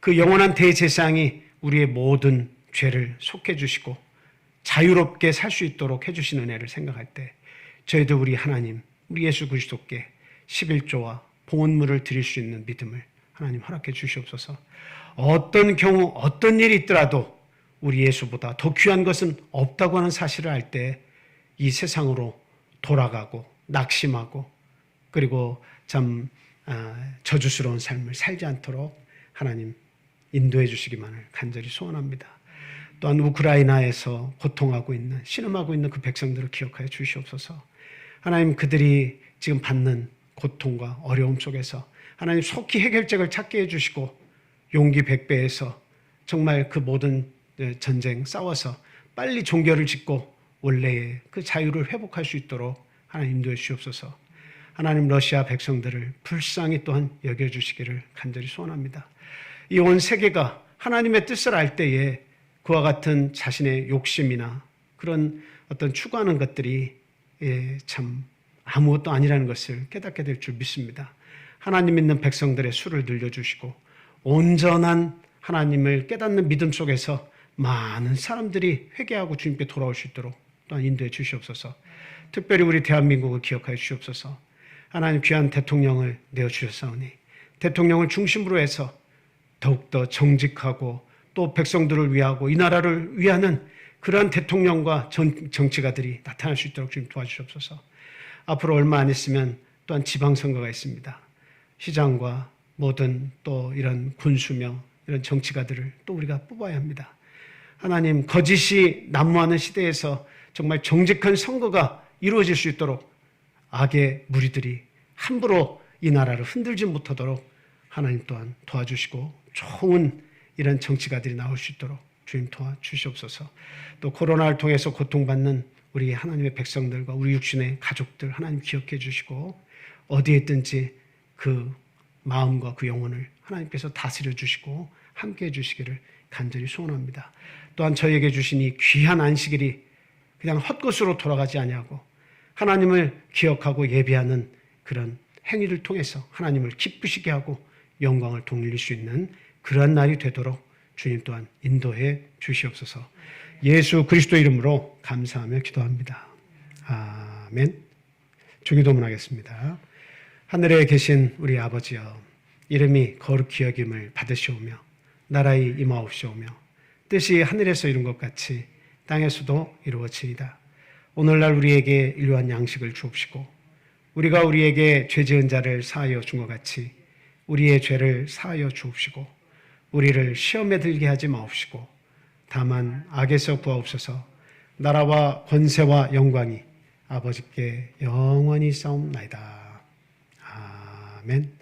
Speaker 1: 그 영원한 대제사장이 우리의 모든 죄를 속해 주시고 자유롭게 살 수 있도록 해주신 은혜를 생각할 때 저희도 우리 하나님, 우리 예수 그리스도께 11조와 봉헌물을 드릴 수 있는 믿음을 하나님 허락해 주시옵소서. 어떤 경우 어떤 일이 있더라도 우리 예수보다 더 귀한 것은 없다고 하는 사실을 알 때 이 세상으로 돌아가고 낙심하고 그리고 참 저주스러운 삶을 살지 않도록 하나님 인도해 주시기만을 간절히 소원합니다. 또한 우크라이나에서 고통하고 있는, 신음하고 있는 그 백성들을 기억하여 주시옵소서. 하나님, 그들이 지금 받는 고통과 어려움 속에서 하나님 속히 해결책을 찾게 해주시고 용기 백배해서 정말 그 모든 전쟁 싸워서 빨리 종결을 짓고 원래의 그 자유를 회복할 수 있도록 하나님 인도해 주시옵소서. 하나님, 러시아 백성들을 불쌍히 또한 여겨주시기를 간절히 소원합니다. 이 온 세계가 하나님의 뜻을 알 때에 그와 같은 자신의 욕심이나 그런 어떤 추구하는 것들이 참 아무것도 아니라는 것을 깨닫게 될 줄 믿습니다. 하나님 믿는 백성들의 수를 늘려주시고 온전한 하나님을 깨닫는 믿음 속에서 많은 사람들이 회개하고 주님께 돌아올 수 있도록 또한 인도해 주시옵소서. 특별히 우리 대한민국을 기억하여 주시옵소서. 하나님, 귀한 대통령을 내어주셨사오니 대통령을 중심으로 해서 더욱더 정직하고 또 백성들을 위하고 이 나라를 위하는 그러한 대통령과 정치가들이 나타날 수 있도록 주님 도와주시옵소서. 앞으로 얼마 안 있으면 또한 지방선거가 있습니다. 시장과 모든 또 이런 군수며 이런 정치가들을 또 우리가 뽑아야 합니다. 하나님, 거짓이 난무하는 시대에서 정말 정직한 선거가 이루어질 수 있도록 악의 무리들이 함부로 이 나라를 흔들지 못하도록 하나님 또한 도와주시고 좋은 이런 정치가들이 나올 수 있도록 주님 도와주시옵소서. 또 코로나를 통해서 고통받는 우리 하나님의 백성들과 우리 육신의 가족들 하나님 기억해 주시고 어디에 있든지 그 마음과 그 영혼을 하나님께서 다스려 주시고 함께 해 주시기를 간절히 소원합니다. 또한 저희에게 주신 이 귀한 안식일이 그냥 헛것으로 돌아가지 아니하고 하나님을 기억하고 예배하는 그런 행위를 통해서 하나님을 기쁘시게 하고 영광을 돌릴 수 있는 그러한 날이 되도록 주님 또한 인도해 주시옵소서. 예수 그리스도 이름으로 감사하며 기도합니다. 아멘. 주기도문 하겠습니다. 하늘에 계신 우리 아버지여, 이름이 거룩히 여김을 받으시오며 나라의 임하옵시오며 뜻이 하늘에서 이룬 것 같이 땅에서도 이루어지이다. 오늘날 우리에게 일용할 양식을 주옵시고 우리가 우리에게 죄 지은 자를 사하여 준 것 같이 우리의 죄를 사하여 주옵시고 우리를 시험에 들게 하지 마옵시고 다만 악에서 구하옵소서. 나라와 권세와 영광이 아버지께 영원히 싸움나이다. 아멘.